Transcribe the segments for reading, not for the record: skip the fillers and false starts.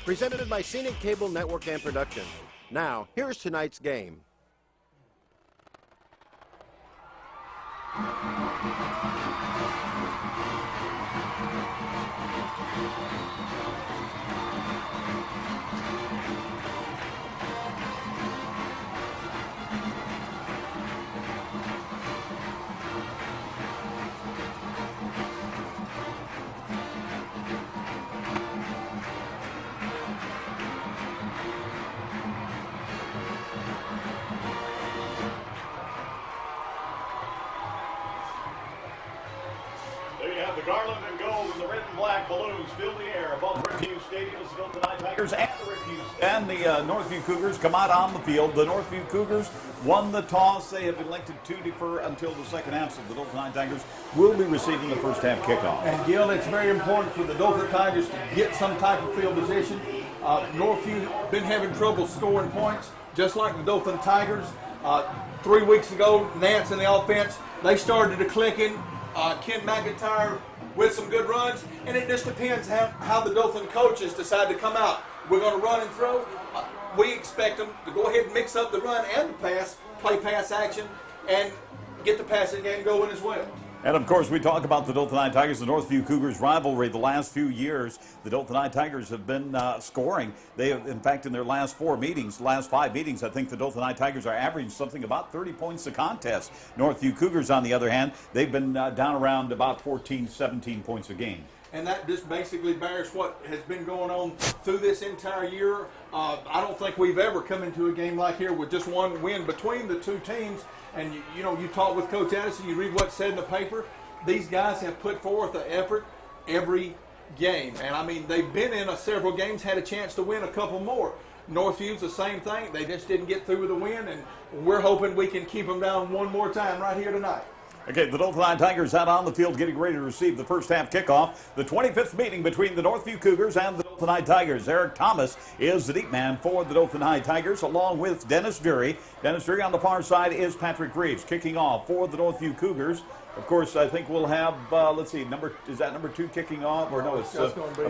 Presented by Scenic Cable Network and Production. Now, here's tonight's game. The garland and gold and the red and black balloons fill the air above Riverview Stadium as the Dothan Tigers and the Northview Cougars come out on the field. The Northview Cougars won the toss. They have elected to defer until the second half, so the Dothan Tigers will be receiving the first half kickoff. And Gil, it's very important for the Dothan Tigers to get some type of field position. Northview been having trouble scoring points, just like the Dothan Tigers. 3 weeks ago, Nance in the offense, they started to click in. Ken McIntyre with some good runs, and it just depends how the Dothan coaches decide to come out. We're going to run and throw. We expect them to go ahead and mix up the run and the pass, play pass action, and get the passing game going as well. And of course, we talk about the Dothan Tigers, the Northview Cougars rivalry. The last few years, the Dothan Tigers have been scoring. They have, in fact, in their last 5 meetings, I think the Dothan Tigers are averaging something about 30 points a contest. Northview Cougars, on the other hand, they've been down around about 14, 17 points a game. And that just basically bears what has been going on through this entire year. I don't think we've ever come into a game like here with just one win between the two teams. And you talk with Coach Addison, you read what's said in the paper. These guys have put forth an effort every game. And I mean, they've been in several games, had a chance to win a couple more. Northview's the same thing. They just didn't get through with a win, and we're hoping we can keep them down one more time right here tonight. Okay, the Dothan Tigers out on the field getting ready to receive the first half kickoff. The 25th meeting between the Northview Cougars and the Dothan Tigers. Eric Thomas is the deep man for the Dothan Tigers, along with Dennis Dury. Dennis Dury on the far side is Patrick Reeves, kicking off for the Northview Cougars. Of course, I think we'll have, let's see, is that number 2 kicking off? Or no, it's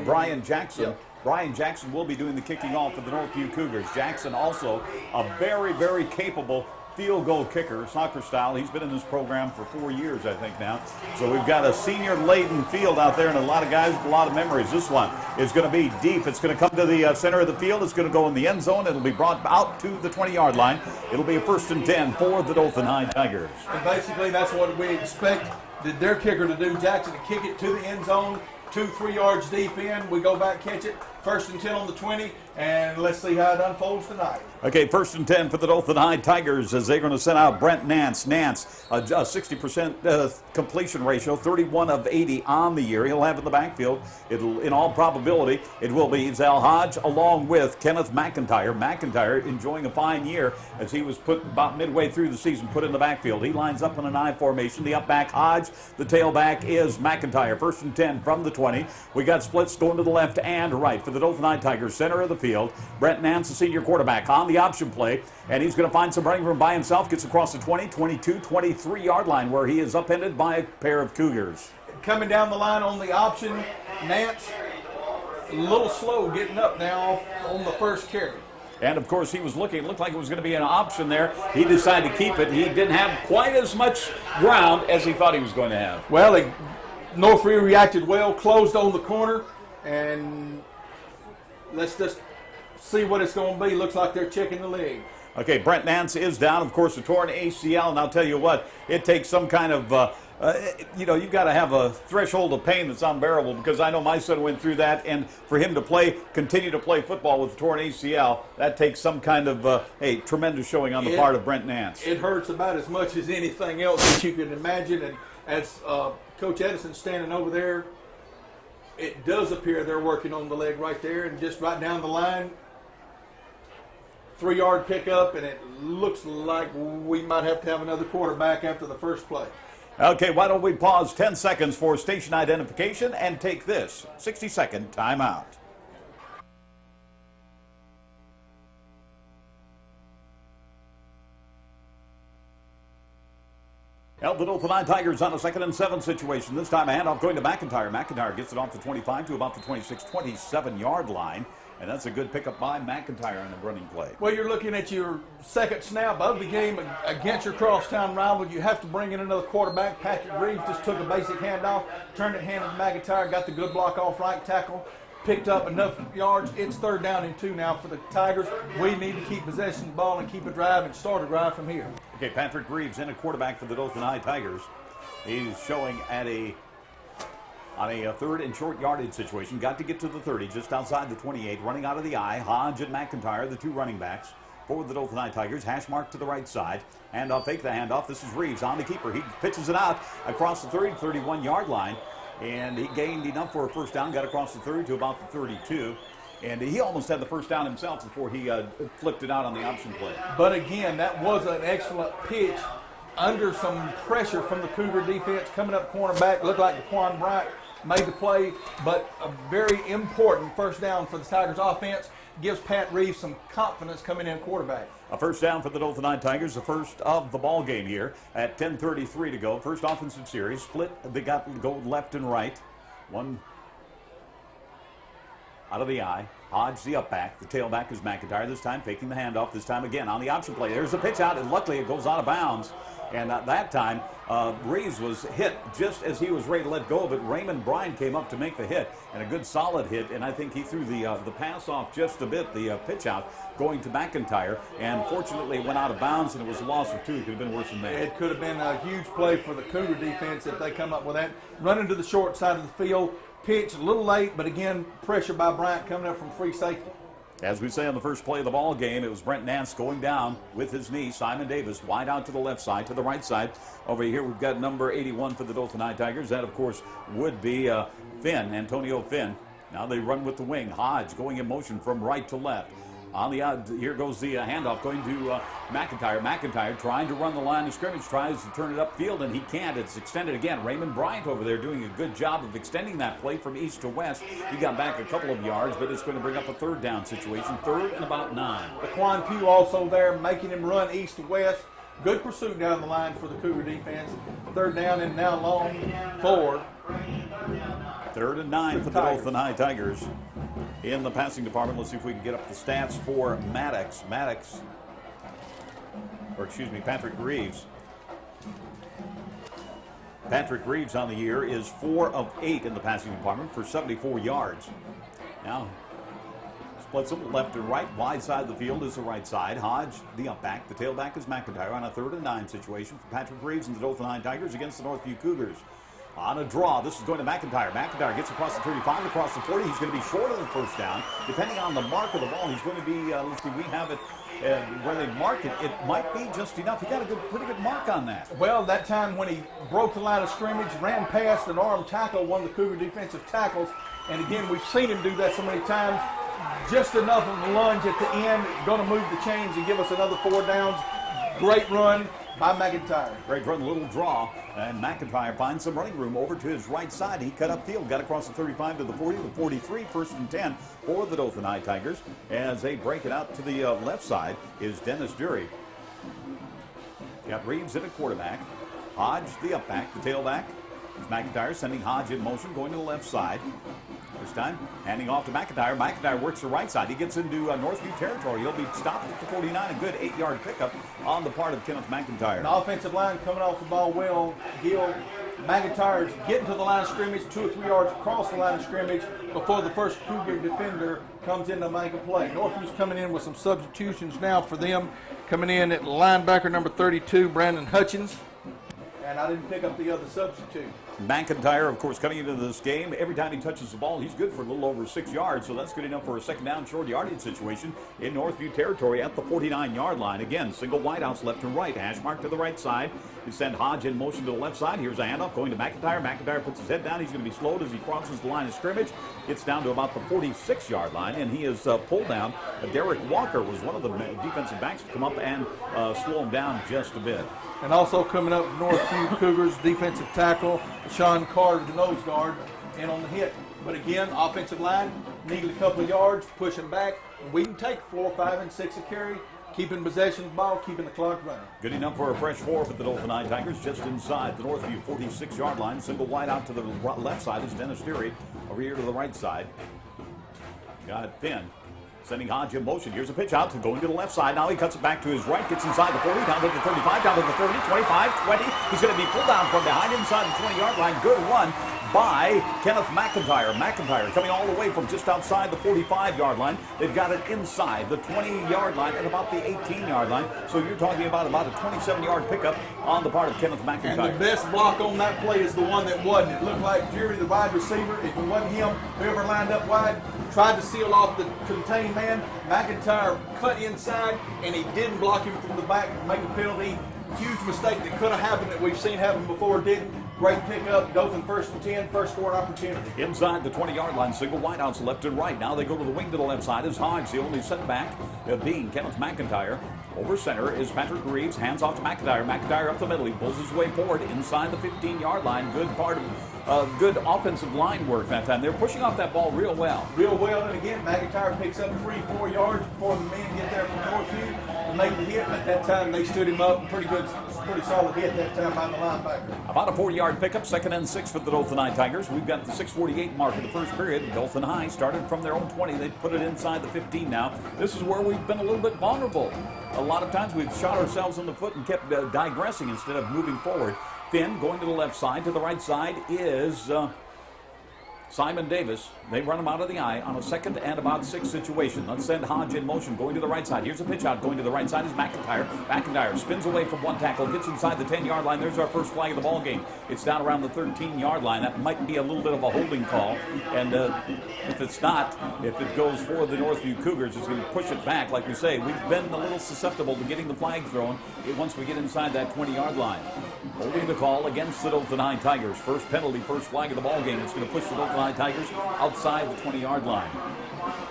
Brian Jackson. Yep. Brian Jackson will be doing the kicking off for the Northview Cougars. Jackson also a very, very capable field goal kicker, soccer style. He's been in this program for 4 years, I think, now. So we've got a senior-laden field out there and a lot of guys with a lot of memories. This one is going to be deep. It's going to come to the center of the field. It's going to go in the end zone. It'll be brought out to the 20-yard line. It'll be a 1st and 10 for the Dothan Tigers. And basically, that's what we expect their kicker to do, Jackson, to kick it to the end zone, 2-3 yards deep in. We go back, catch it, 1st and 10 on the 20, and let's see how it unfolds tonight. Okay, 1st and 10 for the Dothan Tigers as they're going to send out Brent Nance. Nance, a 60% completion ratio, 31 of 80 on the year. He'll have in the backfield. It'll, in all probability, it will be Zal Hodge along with Kenneth McIntyre. McIntyre enjoying a fine year as he was put about midway through the season, put in the backfield. He lines up in an I formation. The up back Hodge, the tailback is McIntyre. 1st and 10 from the 20. We got splits going to the left and right for the Dothan Tigers, center of the field. Brent Nance, the senior quarterback, on the option play, and he's going to find some running room by himself. Gets across the 20, 22, 23-yard line where he is upended by a pair of Cougars. Coming down the line on the option, Nance a little slow getting up now on the first carry. And, of course, he was looking. It looked like it was going to be an option there. He decided to keep it. He didn't have quite as much ground as he thought he was going to have. Well, Northview reacted well, closed on the corner, and let's just see what it's going to be. Looks like they're checking the leg. Okay, Brent Nance is down, of course, a torn ACL, and I'll tell you what, it takes some kind of, you've got to have a threshold of pain that's unbearable, because I know my son went through that, and for him to continue to play football with a torn ACL, that takes some kind of, tremendous showing on the part of Brent Nance. It hurts about as much as anything else that you can imagine, and as Coach Edison's standing over there, it does appear they're working on the leg right there, and just right down the line, 3-yard pickup, and it looks like we might have to have another quarterback after the first play. Okay, why don't we pause 10 seconds for station identification and take this 60-second timeout. Well, the Dothan Tigers on a 2nd and 7 situation. This time a handoff going to McIntyre. McIntyre gets it off the 25 to about the 26, 27-yard line. And that's a good pickup by McIntyre on the running play. Well, you're looking at your second snap of the game against your crosstown rival. You have to bring in another quarterback. Patrick Reeves just took a basic handoff, turned it, handed to McIntyre, got the good block off right tackle, picked up enough yards. It's 3rd down and 2 now for the Tigers. We need to keep possession of the ball and keep a drive and start a drive from here. Okay, Patrick Reeves in a quarterback for the Dothan High Tigers. He's showing at on a 3rd and short yardage situation. Got to get to the 30, just outside the 28, running out of the I. Hodge and McIntyre, the 2 running backs for the Dothan High Tigers. Hash mark to the right side. Handoff, fake the handoff. This is Reeves on the keeper. He pitches it out across the 30, 31-yard line. And he gained enough for a first down, got across the 30 to about the 32. And he almost had the first down himself before he flipped it out on the option play. But again, that was an excellent pitch under some pressure from the Cougar defense. Coming up cornerback, looked like Daquan Bryant made the play, but a very important first down for the Tigers offense. Gives Pat Reeves some confidence coming in quarterback. A first down for the Dothan High Tigers, the first of the ball game here at 10:33 to go. First offensive series, split, they got to go left and right. One out of the I. Hodge, the up back. The tailback is McIntyre, this time faking the handoff, this time again on the option play. There's a pitch out, and luckily it goes out of bounds. And at that time, Reeves was hit just as he was ready to let go of it. Raymond Bryan came up to make the hit, and a good solid hit. And I think he threw the pass off just a bit, the pitch out, going to McIntyre. And fortunately, it went out of bounds, and it was a loss of 2. It could have been worse than that. It could have been a huge play for the Cougar defense if they come up with that. Running to the short side of the field, pitch a little late, but again, pressure by Bryant coming up from free safety. As we say on the first play of the ball game, it was Brent Nance going down with his knee. Simon Davis wide out to the left side, to the right side. Over here, we've got number 81 for the Dothan High Tigers. That, of course, would be Finn, Antonio Finn. Now they run with the wing. Hodge going in motion from right to left. On the here goes the handoff going to McIntyre. McIntyre trying to run the line of scrimmage, tries to turn it upfield, and he can't. It's extended again. Raymond Bryant over there doing a good job of extending that play from east to west. He got back a couple of yards, but it's going to bring up a 3rd down situation, 3rd and about 9. Daquan Pugh also there, making him run east to west. Good pursuit down the line for the Cougar defense. 3rd down and now long for 3rd and 9 for the Dothan High Tigers. In the passing department, let's see if we can get up the stats for Patrick Reeves. Patrick Reeves on the year is 4 of 8 in the passing department for 74 yards. Now, splits them left and right. Wide side of the field is the right side. Hodge, the up back. The tailback is McIntyre on a 3rd and 9 situation for Patrick Reeves and the Dothan High Tigers against the Northview Cougars. On a draw, this is going to McIntyre. McIntyre gets across the 35, across the 40. He's going to be short of the first down. Depending on the mark of the ball, he's going to be, let's see, we have it where they mark it. It might be just enough. He got a pretty good mark on that. Well, that time when he broke the line of scrimmage, ran past an arm tackle, one of the Cougar defensive tackles. And again, we've seen him do that so many times. Just enough of a lunge at the end, going to move the chains and give us another 4 downs. Great run by McIntyre. Great run, a little draw, and McIntyre finds some running room over to his right side. He cut upfield, got across the 35 to the 40, the 43, 1st and 10 for the Dothan High Tigers. As they break it out to the left side is Dennis Dury. Got Reeves in a quarterback. Hodge, the up back, the tailback. McIntyre sending Hodge in motion, going to the left side. This time, handing off to McIntyre. McIntyre works the right side. He gets into Northview territory. He'll be stopped at the 49. A good 8-yard pickup on the part of Kenneth McIntyre. The offensive line coming off the ball well. Gil McIntyre's getting to the line of scrimmage, 2 or 3 yards across the line of scrimmage before the first Cougar defender comes in to make a play. Northview's coming in with some substitutions now for them. Coming in at linebacker number 32, Brandon Hutchins. And I didn't pick up the other substitute. McIntyre, of course, coming into this game, every time he touches the ball, he's good for a little over 6 yards, so that's good enough for a 2nd down short yardage situation in Northview territory at the 49-yard line. Again, single wideouts left and right. Hash mark to the right side. You send Hodge in motion to the left side. Here's a handoff going to McIntyre. McIntyre puts his head down. He's going to be slowed as he crosses the line of scrimmage. Gets down to about the 46-yard line, and he is pulled down. Derek Walker was one of the defensive backs to come up and slow him down just a bit. And also coming up, Northview Cougars defensive tackle Sean Carter, the nose guard, in on the hit. But again, offensive line needed a couple of yards, pushing back. We can take 4, 5, and 6 a carry, keeping possession of the ball, keeping the clock running. Good enough for a fresh 4 for the Dothan High Tigers, just inside the Northview 46-yard line. Single wide out to the left side is Dennis Deary. Over here to the right side, got Finn. Sending Hodge in motion. Here's a pitch out to going to the left side. Now he cuts it back to his right, gets inside the 40, down to the 35, down to the 30, 25, 20. He's going to be pulled down from behind inside the 20-yard line. Good run by Kenneth McIntyre. McIntyre coming all the way from just outside the 45-yard line. They've got it inside the 20-yard line at about the 18-yard line. So you're talking about a 27-yard pickup on the part of Kenneth McIntyre. And the best block on that play is the one that wasn't. It looked like Jerry, the wide receiver, if it wasn't him, whoever lined up wide, tried to seal off the contained man. McIntyre cut inside, and he didn't block him from the back to make a penalty. Huge mistake that could have happened that we've seen happen before, didn't. Great pickup. Dothan 1st and 10, first scoring opportunity. Inside the 20-yard line, single wideouts left and right. Now they go to the wing to the left side as Hodge, the only setback being Kenneth McIntyre. Over center is Patrick Reeves, hands off to McIntyre. McIntyre up the middle. He pulls his way forward inside the 15-yard line. Good part of good offensive line work that time. They're pushing off that ball real well. Real well, and again, McIntyre picks up 3-4 yards before the men get there from Northview to make the hit. At that time, they stood him up. Pretty solid hit that time by the linebacker. About a 4-yard pickup, 2nd and 6 for the Dothan High Tigers. We've got the 6:48 mark of the first period. Dothan High started from their own 20. They put it inside the 15 now. This is where we've been a little bit vulnerable. A lot of times we've shot ourselves in the foot and kept digressing instead of moving forward. Finn going to the left side. To the right side is Simon Davis. They run him out of the eye on a 2nd and about 6 situation. Let's send Hodge in motion going to the right side. Here's a pitch out. Going to the right side is McIntyre. McIntyre spins away from one tackle, gets inside the 10-yard line. There's our first flag of the ball game. It's down around the 13-yard line. That might be a little bit of a holding call. And if it's not, if it goes for the Northview Cougars, it's going to push it back. Like we say, we've been a little susceptible to getting the flag thrown once we get inside that 20-yard line. Holding the call against the Dothan High Tigers. First penalty, first flag of the ball game. It's going to push the Dothan High Tigers outside the 20-yard line.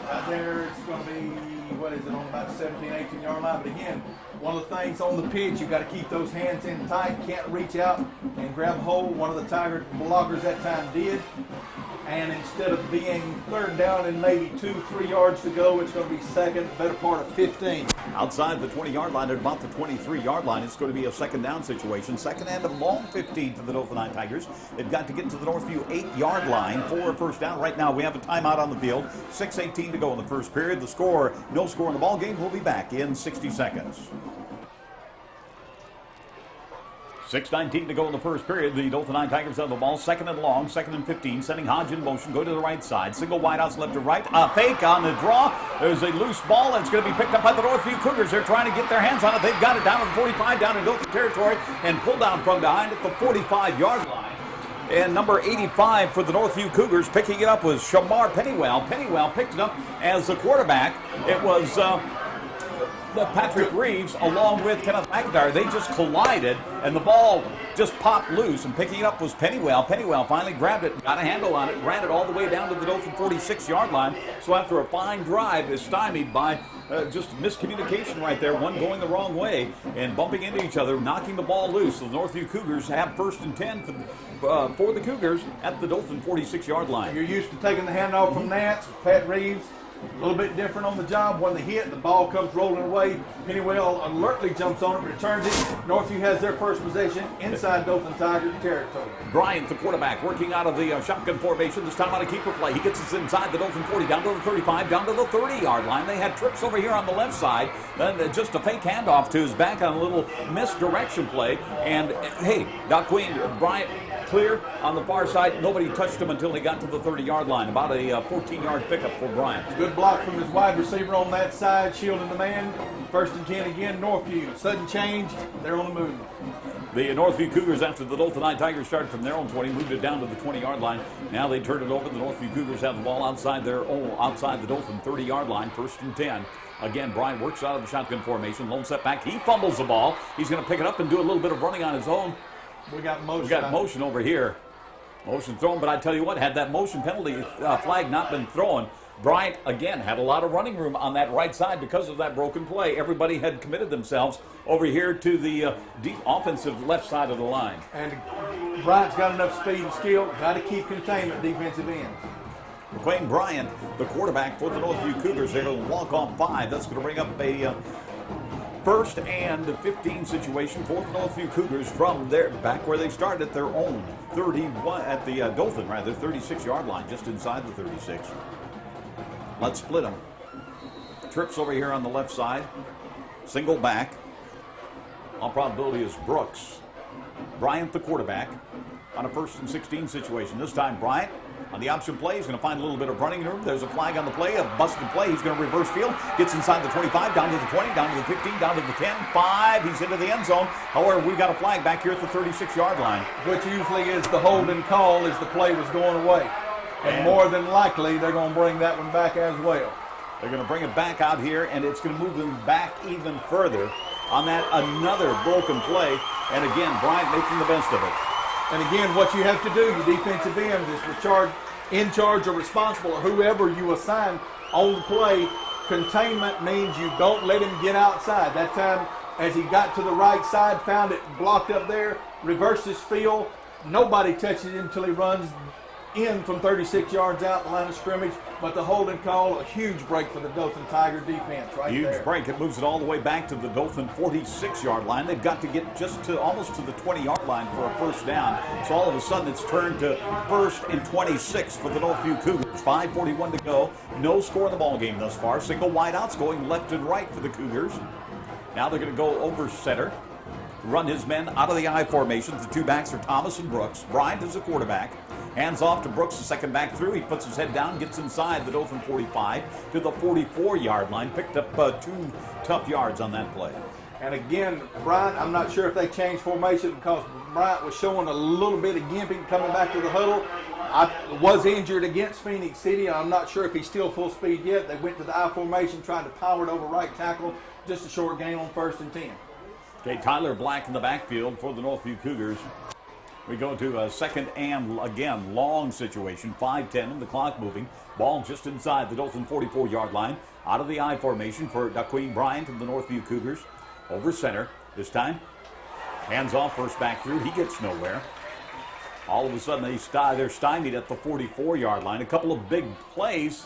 Right there, it's going to be, on about the 17, 18-yard line. But again, one of the things on the pitch, you've got to keep those hands in tight. Can't reach out and grab a hold. One of the Tiger blockers that time did. And instead of being 3rd down and maybe 2-3 yards to go, it's going to be 2nd, better part of 15. Outside the 20-yard line at about the 23-yard line, it's going to be a 2nd down situation. 2nd and a long 15 for the Dothan High Tigers. They've got to get to the Northview 8-yard line for a first down. Right now we have a timeout on the field. 6:18 to go in the first period. The score, no score in the ball game. We'll be back in 60 seconds. 6:19 to go in the first period. The Dothan High Tigers have the ball. 2nd and long, 2nd and 15. Sending Hodge in motion. Go to the right side. Single wideouts left to right. A fake on the draw. There's a loose ball. It's going to be picked up by the Northview Cougars. They're trying to get their hands on it. They've got it down to the 45, down in Dothan territory, and pulled down from behind at the 45-yard line. And number 85 for the Northview Cougars picking it up was Shamar Pennywell. Pennywell picked it up as the quarterback. It was Patrick Reeves along with Kenneth McIntyre. They just collided, and the ball just popped loose, and picking it up was Pennywell. Pennywell finally grabbed it, got a handle on it, ran it all the way down to the Dothan 46-yard line. So after a fine drive, is stymied by just miscommunication right there, one going the wrong way and bumping into each other, knocking the ball loose. So the Northview Cougars have 1st and 10 for the Cougars at the Dothan 46-yard line. You're used to taking the handoff from Nance, Pat Reeves. A little bit different on the job. When they hit, the ball comes rolling away. Pennywell alertly jumps on it, returns it. Northview has their first possession inside Dothan Tiger territory. Bryant, the quarterback, working out of the shotgun formation. This time on a keeper play. He gets us inside the Dothan 40, down to the 35, down to the 30-yard line. They had trips over here on the left side. Then just a fake handoff to his back on a little misdirection play. And, hey, Doc Queen, Bryant clear on the far side. Nobody touched him until he got to the 30-yard line. About a 14-yard pickup for Bryant. Good block from his wide receiver on that side, shielding the man. 1st and 10 again, Northview. Sudden change, they're on the move. The Northview Cougars, after the Dothan High Tigers started from their own 20, moved it down to the 20-yard line. Now they turn it over. The Northview Cougars have the ball outside the Dothan 30-yard line, 1st and 10. Again, Brian works out of the shotgun formation, lone setback. He fumbles the ball. He's going to pick it up and do a little bit of running on his own. We got motion over here. Motion thrown, but I tell you what, had that motion penalty flag not been thrown, Bryant, again, had a lot of running room on that right side because of that broken play. Everybody had committed themselves over here to the deep offensive left side of the line. And Bryant's got enough speed and skill. Got to keep containment defensive ends. McQuain Bryant, the quarterback for the Northview Cougars, they're going to walk off 5. That's going to bring up a 1st and 15 situation for the Northview Cougars from their back where they started at their own 31 at the Dothan, rather 36-yard line, just inside the 36. Let's split them. trips over here on the left side. Single back. All probability is Brooks. Bryant, the quarterback, on a 1st and 16 situation. This time, Bryant on the option play. He's going to find a little bit of running room. There's a flag on the play, a busted play. He's going to reverse field. Gets inside the 25, down to the 20, down to the 15, down to the 10, 5. He's into the end zone. However, we got a flag back here at the 36-yard line. Which usually is the holding call as the play was going away. And more than likely, they're going to bring that one back as well. They're going to bring it back out here, and it's going to move them back even further on that another broken play. And again, Bryant making the best of it. And again, what you have to do, your defensive ends, is in charge or responsible, or whoever you assign on the play. Containment means you don't let him get outside. That time, as he got to the right side, found it blocked up there, reversed his field. Nobody touches him until he runs in from 36 yards out the line of scrimmage. But the holding call, a huge break for the Dothan Tiger defense right there. Huge break. It moves it all the way back to the Dothan 46-yard line. They've got to get just to almost to the 20-yard line for a first down. So all of a sudden it's turned to 1st and 26 for the Northview Cougars. 5:41 to go. No score in the ball game thus far. Single wideouts going left and right for the Cougars. Now they're going to go over center. Run his men out of the I formation. The two backs are Thomas and Brooks. Bryant is the quarterback. Hands off to Brooks, the second back through. He puts his head down, gets inside the Dothan 45 to the 44-yard line. Picked up 2 tough yards on that play. And again, Bryant, I'm not sure if they changed formation because Bryant was showing a little bit of gimping coming back to the huddle. I was injured against Phoenix City. I'm not sure if he's still full speed yet. They went to the I formation, trying to power it over right tackle. Just a short gain on 1st and 10. Okay, Tyler Black in the backfield for the Northview Cougars. We go to a second and, again, long situation. 5:10 and the clock moving. Ball just inside the Dothan 44-yard line. Out of the I formation for Daqueen Bryant of the Northview Cougars. Over center this time. Hands off, first back through. He gets nowhere. All of a sudden, they're stymied at the 44-yard line. A couple of big plays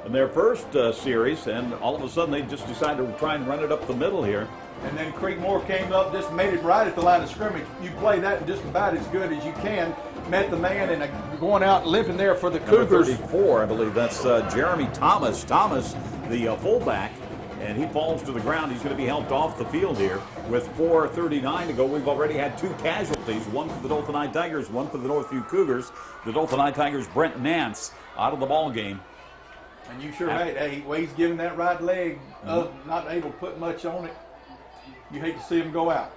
in their first series, and all of a sudden they just decided to try and run it up the middle here. And then Creekmore came up, just made it right at the line of scrimmage. You play that just about as good as you can. Met the man and going out limping there for the Cougars. Number 34, I believe that's Jeremy Thomas. Thomas, the fullback, and he falls to the ground. He's going to be helped off the field here with 4:39 to go. We've already had 2 casualties, one for the Dothan Tigers, one for the Northview Cougars. The Dothan Tigers, Brent Nance, out of the ball game. And you sure hate, well, he's giving that right leg up, not able to put much on it. You hate to see him go out.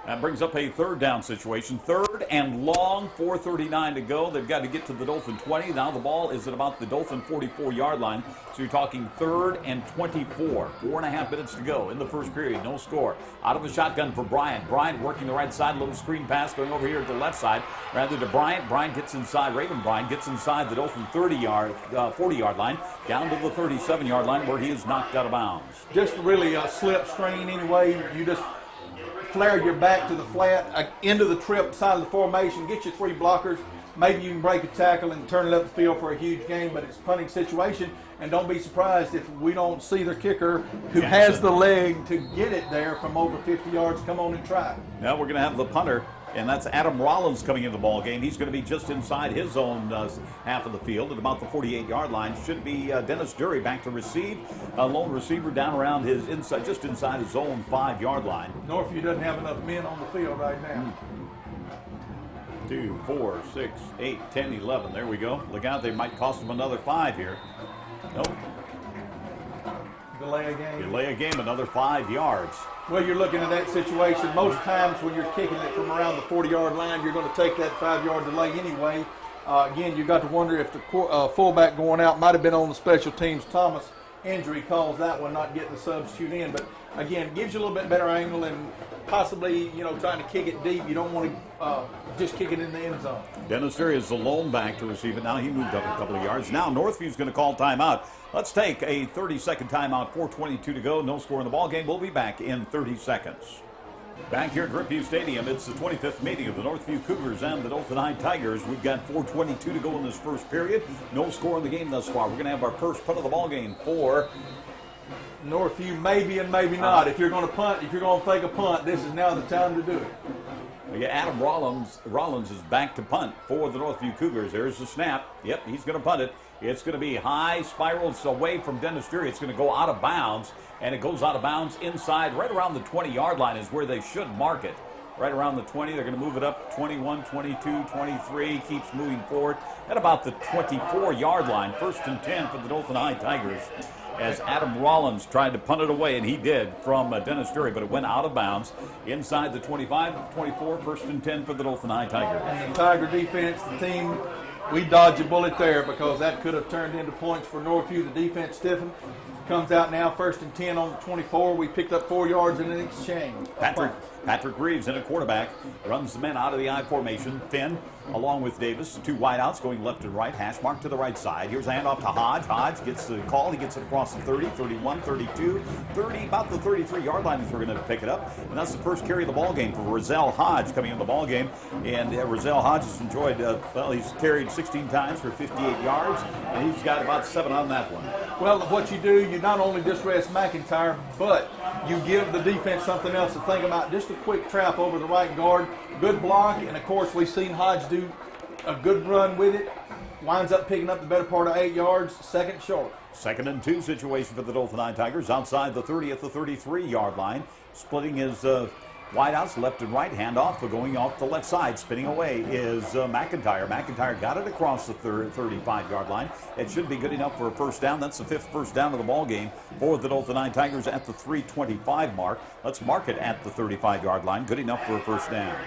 That brings up a 3rd down situation. 3rd and long, 4:39 to go. They've got to get to the Dothan 20. Now the ball is at about the Dothan 44-yard line. So you're talking 3rd and 24. 4.5 minutes to go in the first period. No score. Out of the shotgun for Bryant. Bryant working the right side. Little screen pass going over here to the left side. Rather to Bryant. Bryant gets inside. Raven Bryant gets inside the Dothan 40-yard line. Down to the 37-yard line where he is knocked out of bounds. Just really a slip screen anyway. You just flare your back to the flat, into the trip side of the formation, get your 3 blockers. Maybe you can break a tackle and turn it up the field for a huge gain, but it's a punting situation. And don't be surprised if we don't see their kicker who has the leg to get it there from over 50 yards. Come on and try. Now we're going to have the punter, and that's Adam Rollins coming into the ball game. He's going to be just inside his own half of the field at about the 48-yard line. Should be Dennis Dury back to receive. A lone receiver down around his inside, just inside his own 5-yard line. Northview doesn't have enough men on the field right now. 2, 4, 6, 8, 10, 11. There we go. Look out, they might cost them another 5 here. Nope. Delay a game. Delay a game, another 5 yards. Well, you're looking at that situation. Most times when you're kicking it from around the 40-yard line, you're going to take that 5-yard delay anyway. Again, you've got to wonder if the fullback going out might have been on the special teams. Thomas injury caused that one, not getting the substitute in. But again, it gives you a little bit better angle and possibly, trying to kick it deep. You don't want to just kick it in the end zone. Dennis Dury is the lone back to receive it. Now he moved up a couple of yards. Now Northview's going to call timeout. Let's take a 30-second timeout. 4:22 to go. No score in the ball game. We'll be back in 30 seconds. Back here at Gripview Stadium, it's the 25th meeting of the Northview Cougars and the Dothan Tigers. We've got 4:22 to go in this first period. No score in the game thus far. We're going to have our first punt of the ball game for Northview, maybe and maybe not. If you're going to punt, if you're going to take a punt, this is now the time to do it. Yeah, Adam Rollins is back to punt for the Northview Cougars. There's the snap. Yep, he's going to punt it. It's going to be high, spirals away from Dennis Drury. It's going to go out of bounds, and it goes out of bounds inside, right around the 20-yard line is where they should mark it. Right around the 20, they're going to move it up 21, 22, 23, keeps moving forward at about the 24-yard line. 1st and 10 for the Dothan High Tigers as Adam Rollins tried to punt it away, and he did from Dennis Drury, but it went out of bounds inside the 25, 24, 1st and 10 for the Dothan High Tigers. And the Tiger defense, the team, we dodged a bullet there because that could have turned into points for Northview. The defense stiffened. Comes out now, 1st and 10 on the 24. We picked up 4 yards in an exchange. Patrick Reeves in a quarterback runs the men out of the I formation. Finn along with Davis, 2 wideouts going left and right, hash mark to the right side. Here's a handoff to Hodge. Hodge gets the call. He gets it across the 30, 31, 32, 30, about the 33-yard line is where we're going to pick it up. And that's the first carry of the ball game for Rozelle Hodge coming in the ball game. And Rozelle Hodge has enjoyed, he's carried 16 times for 58 yards, and he's got about 7 on that one. Well, what you do, you not only just rest McIntyre, but you give the defense something else to think about. Just a quick trap over the right guard, good block, and of course we've seen Hodge do a good run with it. Winds up picking up the better part of 8 yards, 2nd short. 2nd and 2 situation for the Dothan High Tigers outside the 30 at the 33-yard line. Splitting his wideouts left and right, handoff, but going off the left side, spinning away is McIntyre. McIntyre got it across the 35-yard line. It should be good enough for a 1st down. That's the 5th 1st down of the ball game for the Dothan High Tigers at the 3:25 mark. Let's mark it at the 35-yard line. Good enough for a 1st down.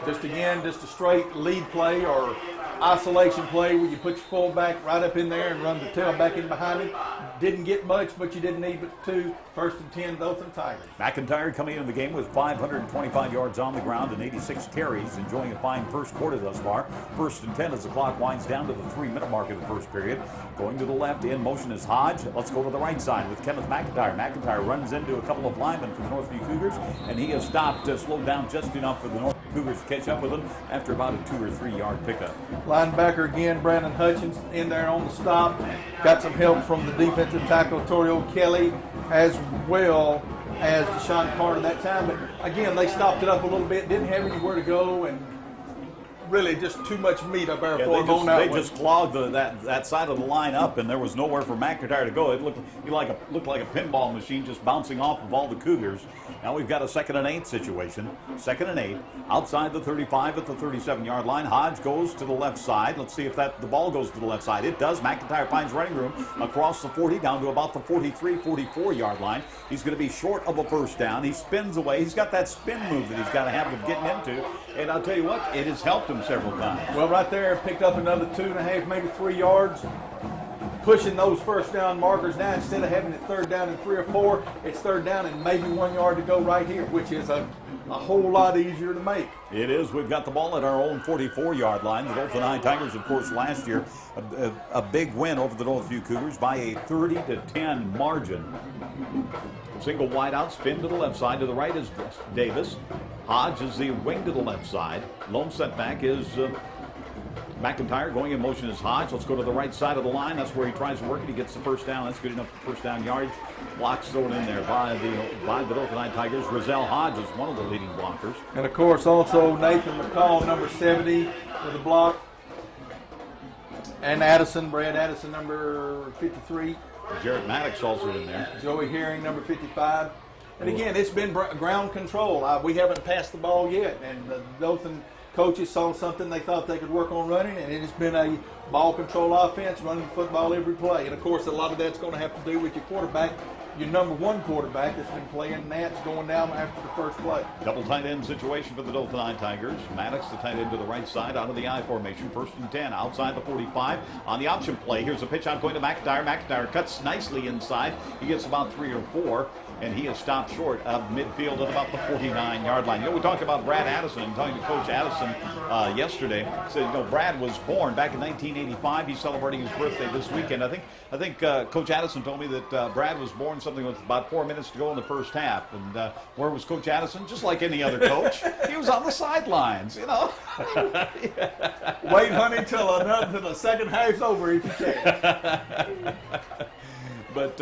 Just a straight lead play or isolation play where you put your fullback right up in there and run the tailback in behind him. Didn't get much, but you didn't need but 2. 1st and 10, Dothan Tigers. McIntyre coming into the game with 525 yards on the ground and 86 carries, enjoying a fine 1st quarter thus far. 1st and 10 as the clock winds down to the 3-minute mark of the 1st period. Going to the left, in motion is Hodge. Let's go to the right side with Kenneth McIntyre. McIntyre runs into a couple of linemen for the Northview Cougars, and he has stopped, slowed down just enough for the Northview Cougars to catch up with him after about a 2 or 3 yard pickup. Linebacker again, Brandon Hutchins in there on the stop. Got some help from the defensive tackle, Torio Kelly, as well as Deshaun Carter that time. But again, they stopped it up a little bit, didn't have anywhere to go, and really just too much meat up there for them on that one. They just clogged that side of the line up, and there was nowhere for McIntyre to go. It looked like a pinball machine just bouncing off of all the Cougars. Now we've got a 2nd and 8 situation. 2nd and 8 outside the 35 at the 37-yard line. Hodge goes to the left side. Let's see if the ball goes to the left side. It does. McIntyre finds running room across the 40 down to about the 43, 44-yard line. He's going to be short of a 1st down. He spins away. He's got that spin move that he's got to have of getting into. And I'll tell you what, it has helped him several times. Well, right there, picked up another 2.5, maybe 3 yards. Pushing those 1st down markers now, instead of having it 3rd down and 3 or 4, it's 3rd down and maybe 1 yard to go right here, which is a whole lot easier to make. It is. We've got the ball at our own 44-yard line. The Dothan High Tigers, of course, last year, a big win over the Northview Cougars by a 30-10 margin. Single wideout, spin to the left side. To the right is Davis. Hodge is the wing to the left side. Lone setback is McIntyre. Going in motion is Hodge. Let's go to the right side of the line. That's where he tries to work it. He gets the 1st down. That's good enough for 1st down yardage. Blocks thrown in there by the Dothan High Tigers. Rozelle Hodge is one of the leading blockers. And of course also Nathan McCall, number 70, with a block. And Brad Addison, number 53. Jarrett Maddox also in there. Joey Herring, number 55. And again, it's been ground control. We haven't passed the ball yet. And the Dothan coaches saw something they thought they could work on running, and it has been a ball control offense, running the football every play. And of course, a lot of that's going to have to do with your quarterback, your number 1 quarterback that's been playing. Nats going down after the 1st play. Double tight end situation for the Dothan High Tigers. Maddox, the tight end to the right side, out of the I formation. 1st and 10, outside the 45. On the option play, here's a pitch out going to McIntyre. McIntyre cuts nicely inside. He gets about 3 or 4. And he is stopped short of midfield at about the 49-yard line. We talked about Brad Addison, and talking to Coach Addison yesterday. Said, Brad was born back in 1985. He's celebrating his birthday this weekend. I think Coach Addison told me that Brad was born something with about 4 minutes to go in the 1st half. And where was Coach Addison? Just like any other coach, he was on the sidelines. Wait, honey, till the 2nd half's over if you can. But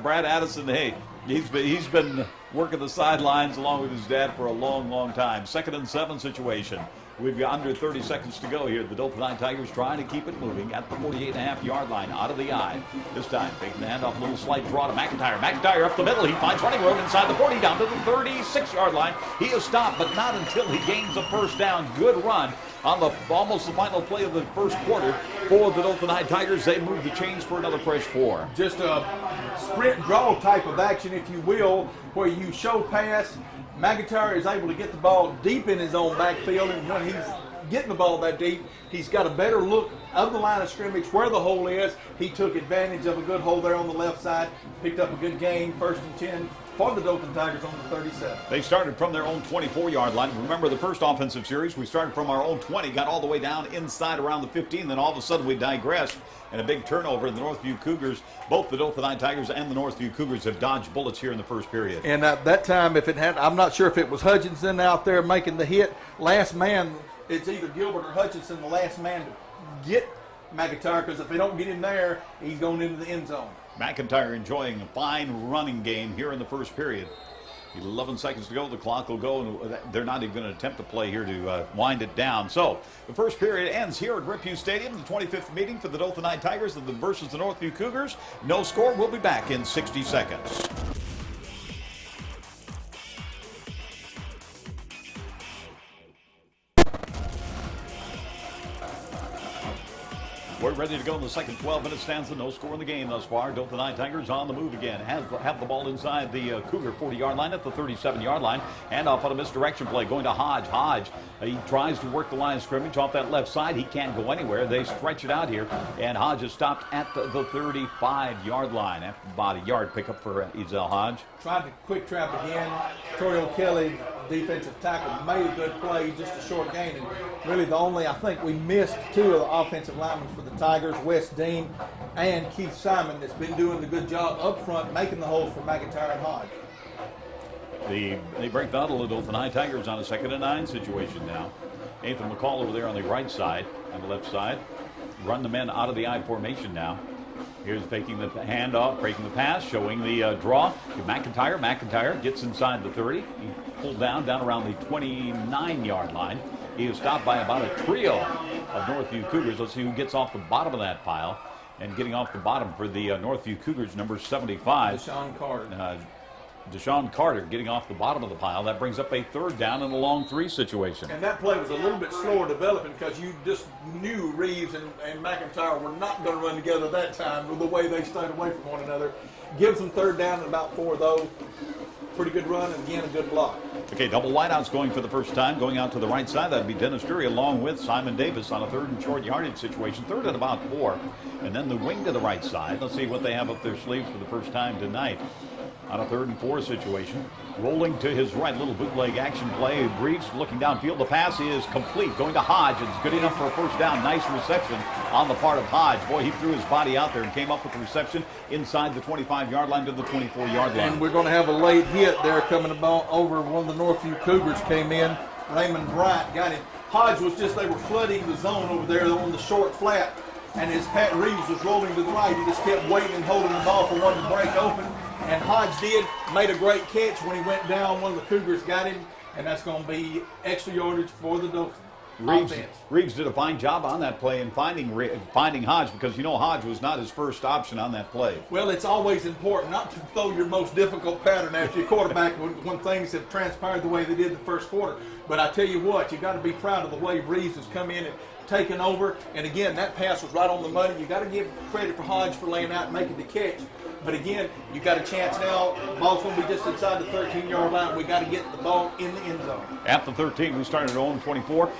Brad Addison, hey. He's been working the sidelines along with his dad for a long, long time. 2nd and 7 situation. We've got under 30 seconds to go here. The Dothan V Tigers trying to keep it moving at the 48.5-yard line, out of the eye. This time, taking the handoff, a little slight draw to McIntyre. McIntyre up the middle. He finds running room inside the 40, down to the 36-yard line. He is stopped, but not until he gains a first down. Good run on the almost the final play of the first quarter for the Dothan V Tigers. They move the chains for another fresh 4. Just a sprint draw type of action, if you will, where you show pass. McIntyre is able to get the ball deep in his own backfield, and when he's getting the ball that deep, he's got a better look of the line of scrimmage where the hole is. He took advantage of a good hole there on the left side, picked up a good gain, 1st and 10 for the Dothan Tigers on the 37. They started from their own 24-yard line. Remember the first offensive series, we started from our own 20, got all the way down inside around the 15, then all of a sudden we digressed, and a big turnover in the Northview Cougars. Both the Dothan V Tigers and the Northview Cougars have dodged bullets here in the first period. And that time, if it had, I'm not sure if it was Hutchinson out there making the hit. Last man, it's either Gilbert or Hutchinson, the last man to get McIntyre, because if they don't get him there, he's going into the end zone. McIntyre enjoying a fine running game here in the first period. 11 seconds to go. The clock will go, and they're not even going to attempt to play here to wind it down. So the first period ends here at Riphue Stadium, the 25th meeting for the Dothan V Tigers versus the Northview Cougars. No score. We'll be back in 60 seconds. We're ready to go in the second 12 minutes. Stands the no score in the game thus far. Dothan V Tigers on the move again. Have the ball inside the Cougar 40-yard line at the 37-yard line. And off on a misdirection play going to Hodge. Hodge, he tries to work the line of scrimmage off that left side. He can't go anywhere. They stretch it out here. And Hodge is stopped at the 35-yard line. After about a yard pickup for Ezel Hodge. Tried to quick trap again. Troy O'Kelly, defensive tackle, made a good play, just a short gain. And really the only, I think we missed 2 of the offensive linemen for the Tigers, Wes Dean and Keith Simon, that's been doing a good job up front, making the holes for McIntyre and Hodge. They break the huddle of the Dothan V Tigers on a 2nd and 9 situation now. Nathan McCall over there on the right side, on the left side. Run the men out of the I formation now. Here's faking the handoff, breaking the pass, showing the draw to McIntyre. McIntyre gets inside the 30. He pulled down around the 29-yard line. He is stopped by about a trio of Northview Cougars. Let's see who gets off the bottom of that pile. And getting off the bottom for the Northview Cougars, number 75. Deshaun Carter. Deshaun Carter getting off the bottom of the pile. That brings up a 3rd down and a long 3 situation. And that play was a little bit slower developing because you just knew Reeves and McIntyre were not going to run together that time with the way they stayed away from one another. Gives them 3rd down and about 4 of those. Pretty good run, and again, a good block. Okay, double wideouts going for the first time. Going out to the right side, that'd be Dennis Drury along with Simon Davis on a 3rd and short yardage situation. 3rd and about 4. And then the wing to the right side. Let's see what they have up their sleeves for the first time tonight. On a 3rd and 4 situation. Rolling to his right, little bootleg action play. Reeves looking downfield. The pass is complete. Going to Hodge. It's good enough for a first down. Nice reception on the part of Hodge. Boy, he threw his body out there and came up with the reception inside the 25-yard line to the 24-yard line. And we're going to have a late hit there coming about over. One of the Northview Cougars came in. Raymond Bryant got him. Hodge was they were flooding the zone over there on the short flat. And as Pat Reeves was rolling to the right, he just kept waiting and holding the ball for one to break open. And Hodge made a great catch when he went down. One of the Cougars got him, and that's going to be extra yardage for the Dothan offense. Reeves did a fine job on that play in finding Hodge, because Hodge was not his first option on that play. Well, it's always important not to throw your most difficult pattern after your quarterback when things have transpired the way they did the first quarter. But I tell you what, you got to be proud of the way Reeves has come in and taken over. And again, that pass was right on the money. You got to give credit for Hodge for laying out and making the catch. But again, you got a chance now. Ball's going to be just inside the 13-yard line. We got to get the ball in the end zone. At the 13, we started at 0-24.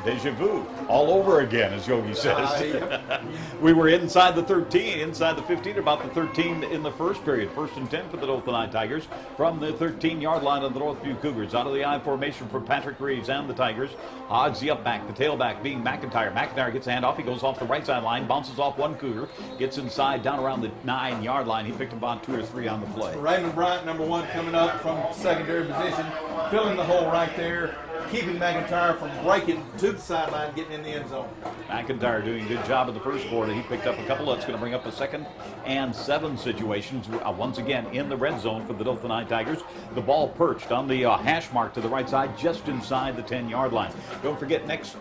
Deja vu all over again, as Yogi says. We were inside the 13, inside the 15, about the 13 in the first period. 1st and 10 for the Dothan V Tigers from the 13-yard line of the Northview Cougars. Out of the I formation for Patrick Reeves and the Tigers. Hodge, the up back, the tailback being McIntyre. McIntyre gets a handoff. He goes off the right side line, bounces off one Cougar, gets inside down around the 9-yard line. He picked about 2 or 3 on the play. Raymond Bryant, number 1, coming up from secondary position, filling the hole right there. keeping McIntyre from breaking to the sideline, getting in the end zone. McIntyre doing a good job in the first quarter. He picked up a couple. That's going to bring up a 2nd and 7 situations. Once again, in the red zone for the Dothan High Tigers. The ball perched on the hash mark to the right side, just inside the 10-yard line. Don't forget, next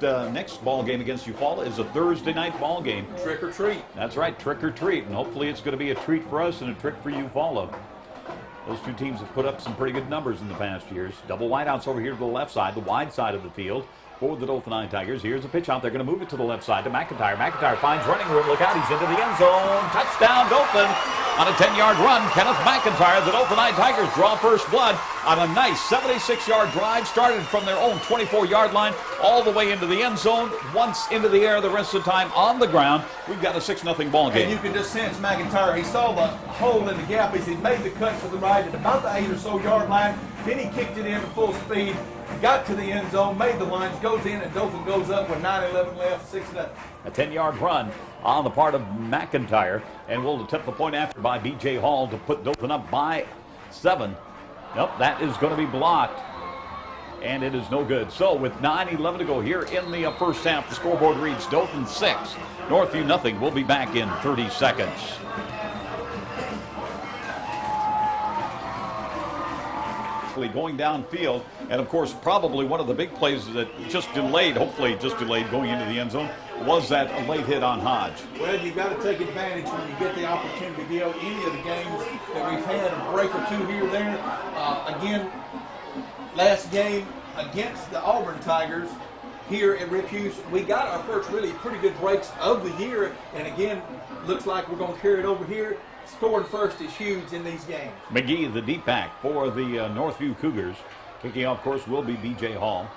ball game against Eufaula is a Thursday night ball game. Trick or treat. That's right, trick or treat. And hopefully it's going to be a treat for us and a trick for Eufaula. Those two teams have put up some pretty good numbers in the past years. Double wideouts over here to the left side, the wide side of the field for the Dothan High Tigers. Here's a pitch out. They're going to move it to the left side to McIntyre. McIntyre finds running room. Look out, he's into the end zone. Touchdown, Dothan. On a 10-yard run, Kenneth McIntyre. The Dothan High Tigers draw first blood on a nice 76-yard drive. Started from their own 24-yard line all the way into the end zone. Once into the air, the rest of the time on the ground. We've got a 6-0 ball game. And you can just sense McIntyre. He saw the hole in the gap as he made the cut to the right at about the 8 or so yard line. Then he kicked it in at full speed, got to the end zone, made the lunge, goes in, and Dothan goes up with 9:11 left, 6-0. A 10-yard run on the part of McIntyre, and we'll attempt the point after by B.J. Hall to put Dothan up by 7. Nope, that is going to be blocked, and it is no good. So with 9:11 to go here in the first half, the scoreboard reads Dothan 6, Northview nothing. We'll be back in 30 seconds. Going downfield, and of course probably one of the big plays that just delayed, hopefully just delayed going into the end zone, was that late hit on Hodge. Well, you've got to take advantage when you get the opportunity to go any of the games that we've had, a break or two here or there. Again, last game against the Auburn Tigers here at Rip Hughes, we got our first really pretty good breaks of the year, and again, looks like we're going to carry it over here. Scoring first is huge in these games. McGee, the deep back for the Northview Cougars. Kicking off, of course, will be B.J. Hall.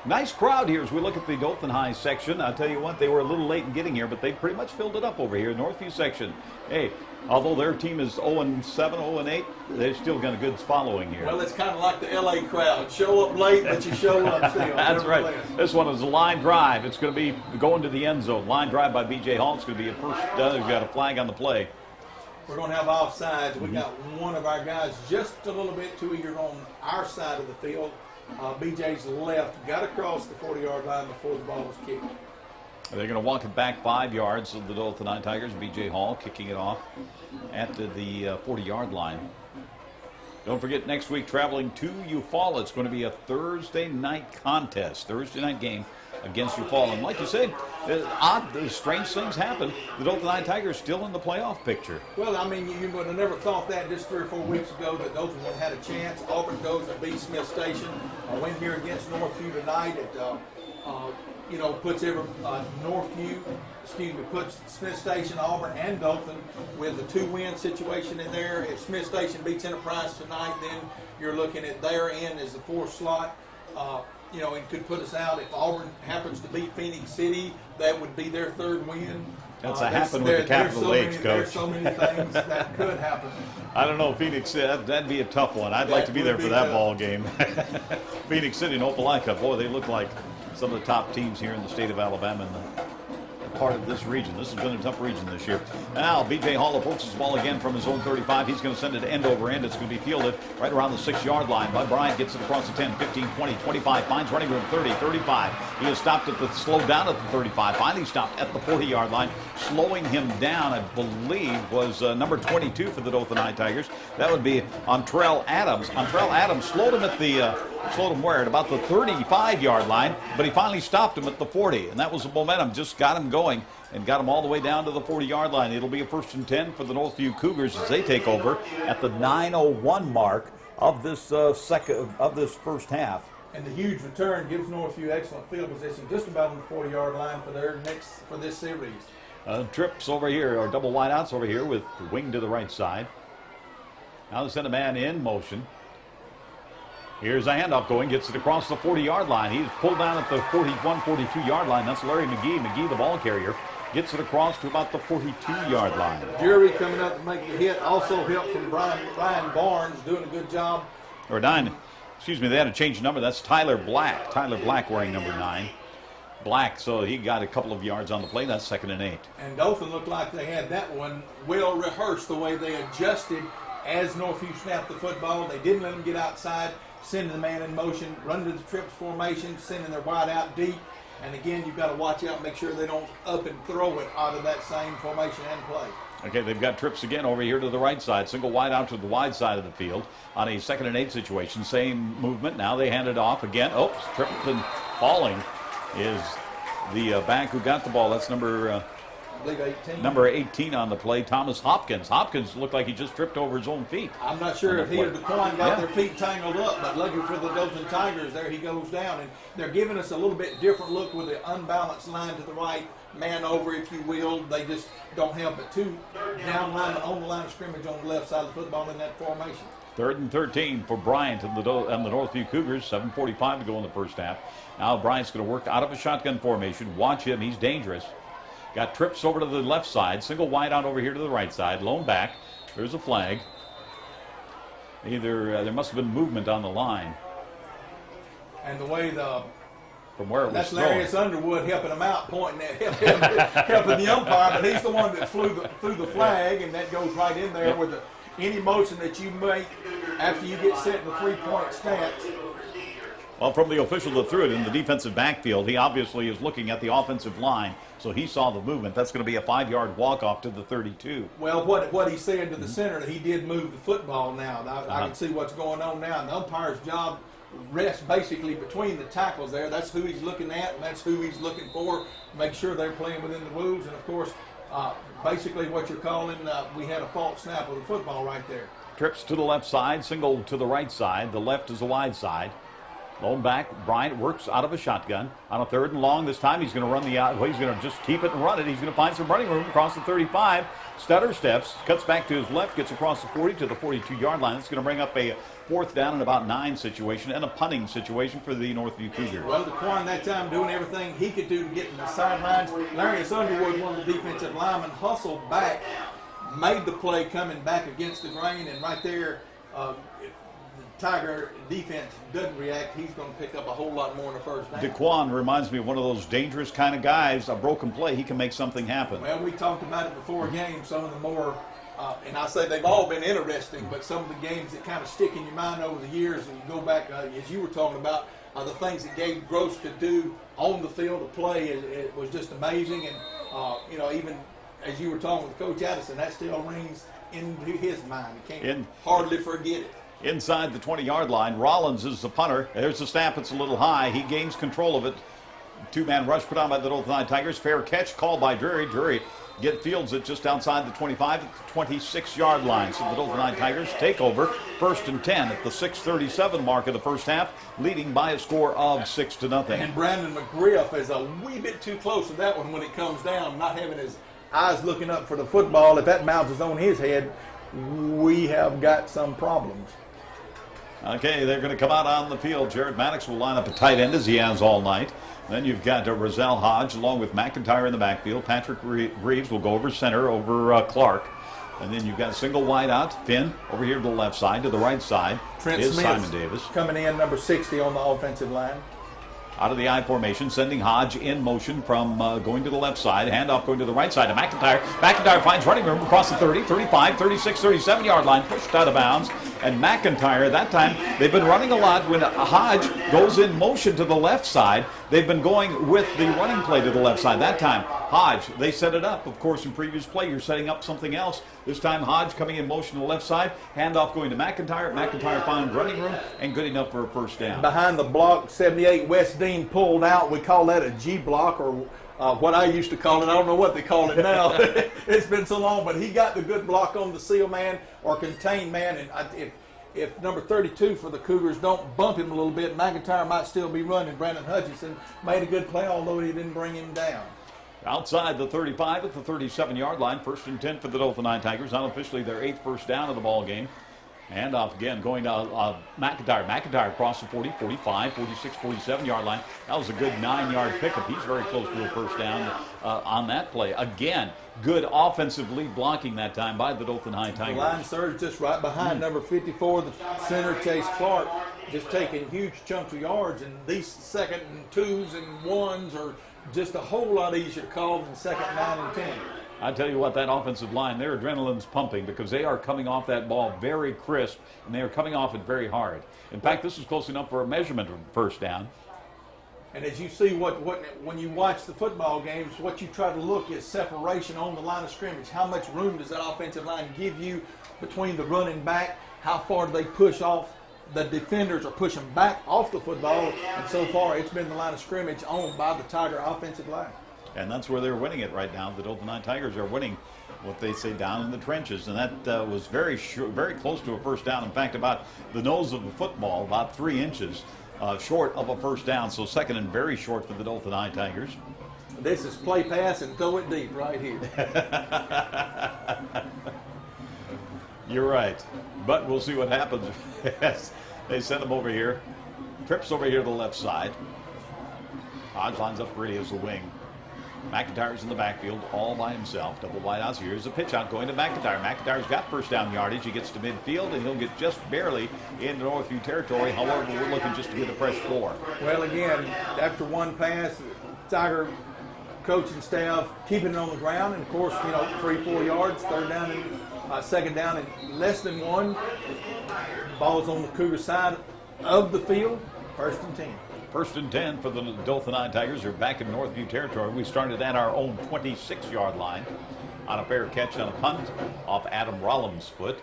Nice crowd here as we look at the Dothan High section. I'll tell you what, they were a little late in getting here, but they pretty much filled it up over here. Northview section. Hey, although their team is 0-7, 0-8, they've still got a good following here. Well, it's kind of like the L.A. crowd. Show up late, but you show up still. That's right. This one is a line drive. It's going to be going to the end zone. Line drive by B.J. Hall. It's going to be a first. We've got a flag on the play. We're going to have offsides. We got one of our guys just a little bit too eager on our side of the field. BJ's left, got across the 40-yard line before the ball was kicked. They're going to walk it back 5 yards of the Dothan High Tigers. B.J. Hall kicking it off at the 40-yard line. Don't forget, next week traveling to Eufaula. It's going to be a Thursday night contest, Thursday night game against Eufaula. And like you said, strange things happen. The Dothan High Tigers still in the playoff picture. Well, I mean, you would have never thought that just 3 or 4 weeks ago that Dothan would have had a chance. Auburn goes and beats Smith Station. A win here against Northview tonight. It puts puts Smith Station, Auburn, and Dothan with a 2-win situation in there. If Smith Station beats Enterprise tonight, then you're looking at their end as the 4th slot. It could put us out. If Auburn happens to beat Phoenix City, that would be their 3rd win. That's happened with the capital H, Coach. There's so many things that could happen. I don't know, Phoenix, that'd be a tough one. I'd like to be there for that ball game. Phoenix City and Opelika, boy, they look like some of the top teams here in the state of Alabama and the part of this region. This has been a tough region this year. Now, B.J. Hall approaches the ball again from his own 35. He's going to send it end over end. It's going to be fielded right around the 6-yard line. Bud Bryant gets it across the 10, 15, 20, 25. Finds running room 30, 35. He has stopped slowed down at the 35. Finally stopped at the 40-yard line. Slowing him down, I believe, was number 22 for the Dothan High Tigers. That would be Antrell Adams. Antrell Adams slowed him at about the 35-yard line, but he finally stopped him at the 40, and that was the momentum. Just got him going and got him all the way down to the 40-yard line. It'll be a 1st and 10 for the Northview Cougars as they take over at the 9:01 mark of this first half. And the huge return gives Northview excellent field position, just about on the 40-yard line for this series. Trips over here, or double wideouts over here with the wing to the right side. Now they send a man in motion. Here's a handoff going, gets it across the 40-yard line. He's pulled down at the 41, 42-yard line. That's Larry McGee. McGee, the ball carrier, gets it across to about the 42-yard line. Jury coming up to make the hit. Also help from Ryan Barnes doing a good job. They had to change number. That's Tyler Black. Tyler Black wearing number 9. Black, so he got a couple of yards on the play. That's 2nd and 8. And Dothan looked like they had that one well rehearsed, the way they adjusted as Northview snapped the football. They didn't let them get outside. sending the man in motion, running to the trips formation, sending their wide out deep. And again, you've got to watch out and make sure they don't up and throw it out of that same formation and play. Okay, they've got trips again over here to the right side. Single wide out to the wide side of the field on a 2nd and 8 situation. Same movement. Now they hand it off again. Oops, tripped and falling is the back who got the ball. That's number 18 on the play, Thomas Hopkins. Hopkins looked like he just tripped over his own feet. I'm not sure if he or DeQuan got their feet tangled up, but lucky for the Dothan Tigers, there he goes down. And they're giving us a little bit different look with the unbalanced line to the right, man over, if you will. They just don't have but 2 down linemen on the line of scrimmage on the left side of the football in that formation. 3rd and 13 for Bryant and the Northview Cougars. 7:45 to go in the first half. Now Bryant's going to work out of a shotgun formation. Watch him. He's dangerous. Got trips over to the left side. Single wide out over here to the right side. Lone back. There's a flag. Either there must have been movement on the line. And the way from where it was that's Larius Underwood helping him out, pointing at helping the umpire, but he's the one that threw the flag, and that goes right in there with any motion that you make after you get set in the 3-point stance. Well, from the official that threw it in the defensive backfield, he obviously is looking at the offensive line, so he saw the movement. That's going to be a 5-yard walk-off to the 32. Well, what he said to the center, he did move the football now. I can see what's going on now. And the umpire's job rests basically between the tackles there. That's who he's looking at, and that's who he's looking for. Make sure they're playing within the rules. And, of course, basically what you're calling, we had a false snap of the football right there. Trips to the left side, single to the right side. The left is the wide side. Lone back, Bryant works out of a shotgun. On a 3rd and long this time, he's going to run he's going to just keep it and run it. He's going to find some running room across the 35. Stutter steps, cuts back to his left, gets across the 40 to the 42-yard line. It's going to bring up a 4th down and about 9 situation and a punting situation for the Northview Cougars. Well, DeQuan that time doing everything he could do to get to the sidelines. Larius Underwood, one of the defensive linemen, hustled back, made the play coming back against the grain, and right there, Tiger defense doesn't react, he's going to pick up a whole lot more in the first down. DeQuan reminds me of one of those dangerous kind of guys. A broken play, he can make something happen. Well, we talked about it before games, some of the more, and I say they've all been interesting, but some of the games that kind of stick in your mind over the years, and you go back, as you were talking about, the things that Gabe Gross could do on the field of play, it was just amazing. And, even as you were talking with Coach Addison, that still rings into his mind. He can't hardly forget it. Inside the 20-yard line, Rollins is the punter. There's the snap. It's a little high. He gains control of it. 2-man rush put on by the Dothan Tigers. Fair catch called by Drury. Drury fields it just outside the 25 at the 26-yard line. So the Dothan Tigers take over 1st and 10 at the 6:37 mark of the first half, leading by a score of 6-0. And Brandon McGriff is a wee bit too close to that one when it comes down, not having his eyes looking up for the football. If that bounces on his head, we have got some problems. Okay, they're going to come out on the field. Jared Maddox will line up a tight end as he has all night. Then you've got Roselle Hodge along with McIntyre in the backfield. Patrick Reeves will go over center over Clark. And then you've got single wide out. Finn over here to the left side. To the right side is Simon Davis. Coming in, number 60 on the offensive line. Out of the I formation, sending Hodge in motion from going to the left side. Handoff going to the right side to McIntyre. McIntyre finds running room across the 30, 35, 36, 37-yard line. Pushed out of bounds. And McIntyre, that time, they've been running a lot. When Hodge goes in motion to the left side, they've been going with the running play to the left side. That time, Hodge, they set it up. Of course, in previous play, you're setting up something else. This time, Hodge coming in motion to the left side. Handoff going to McIntyre. McIntyre finds running room and good enough for a first down. Behind the block, 78, West Dean pulled out. We call that a G block, or what I used to call it. I don't know what they call it now. It's been so long, but he got the good block on the seal man or contain man. And if number 32 for the Cougars don't bump him a little bit, McIntyre might still be running. Brandon Hutchinson made a good play, although he didn't bring him down. Outside the 35 at the 37-yard line, 1st and 10 for the Dothan Tigers. Unofficially their 8th first down of the ball game. Handoff again going to McIntyre. McIntyre across the 40, 45, 46, 47-yard line. That was a good 9-yard pickup. He's very close to a first down on that play. Again, good offensive lead blocking that time by the Dothan High Tigers. The line surge just right behind number 54, the center Chase Clark, just taking huge chunks of yards. And these 2nd and 2s and 1s are just a whole lot easier to call than 2nd, 9, and 10. I tell you what, that offensive line, their adrenaline's pumping because they are coming off that ball very crisp, and they are coming off it very hard. In fact, this is close enough for a measurement of first down. And as you see, when you watch the football games, what you try to look is separation on the line of scrimmage. How much room does that offensive line give you between the running back? How far do they push off? The defenders are pushing back off the football, and so far it's been the line of scrimmage owned by the Tiger offensive line. And that's where they're winning it right now. The Dothan Tigers are winning what they say down in the trenches, and that was very close to a first down. In fact, about the nose of the football, about 3 inches short of a first down. So second and very short for the Dothan Tigers. This is play pass and throw it deep right here. You're right, but we'll see what happens. They send him over here. Trips over here to the left side. Hodge lines up ready as the wing. McIntyre's in the backfield all by himself. Double wide outs. Here's a pitch out going to McIntyre. McIntyre's got first down yardage. He gets to midfield, and he'll get just barely into Northview territory. However, we're looking just to get a fresh 4. Well, again, after one pass, Tiger coaching staff keeping it on the ground, and of course, 3-4 yards, third down and second down and less than 1. Ball's on the Cougar side of the field. First and 10. First and 10 for the Dothan Tigers. They're back in Northview territory. We started at our own 26-yard line on a fair catch on a punt off Adam Rollins' foot.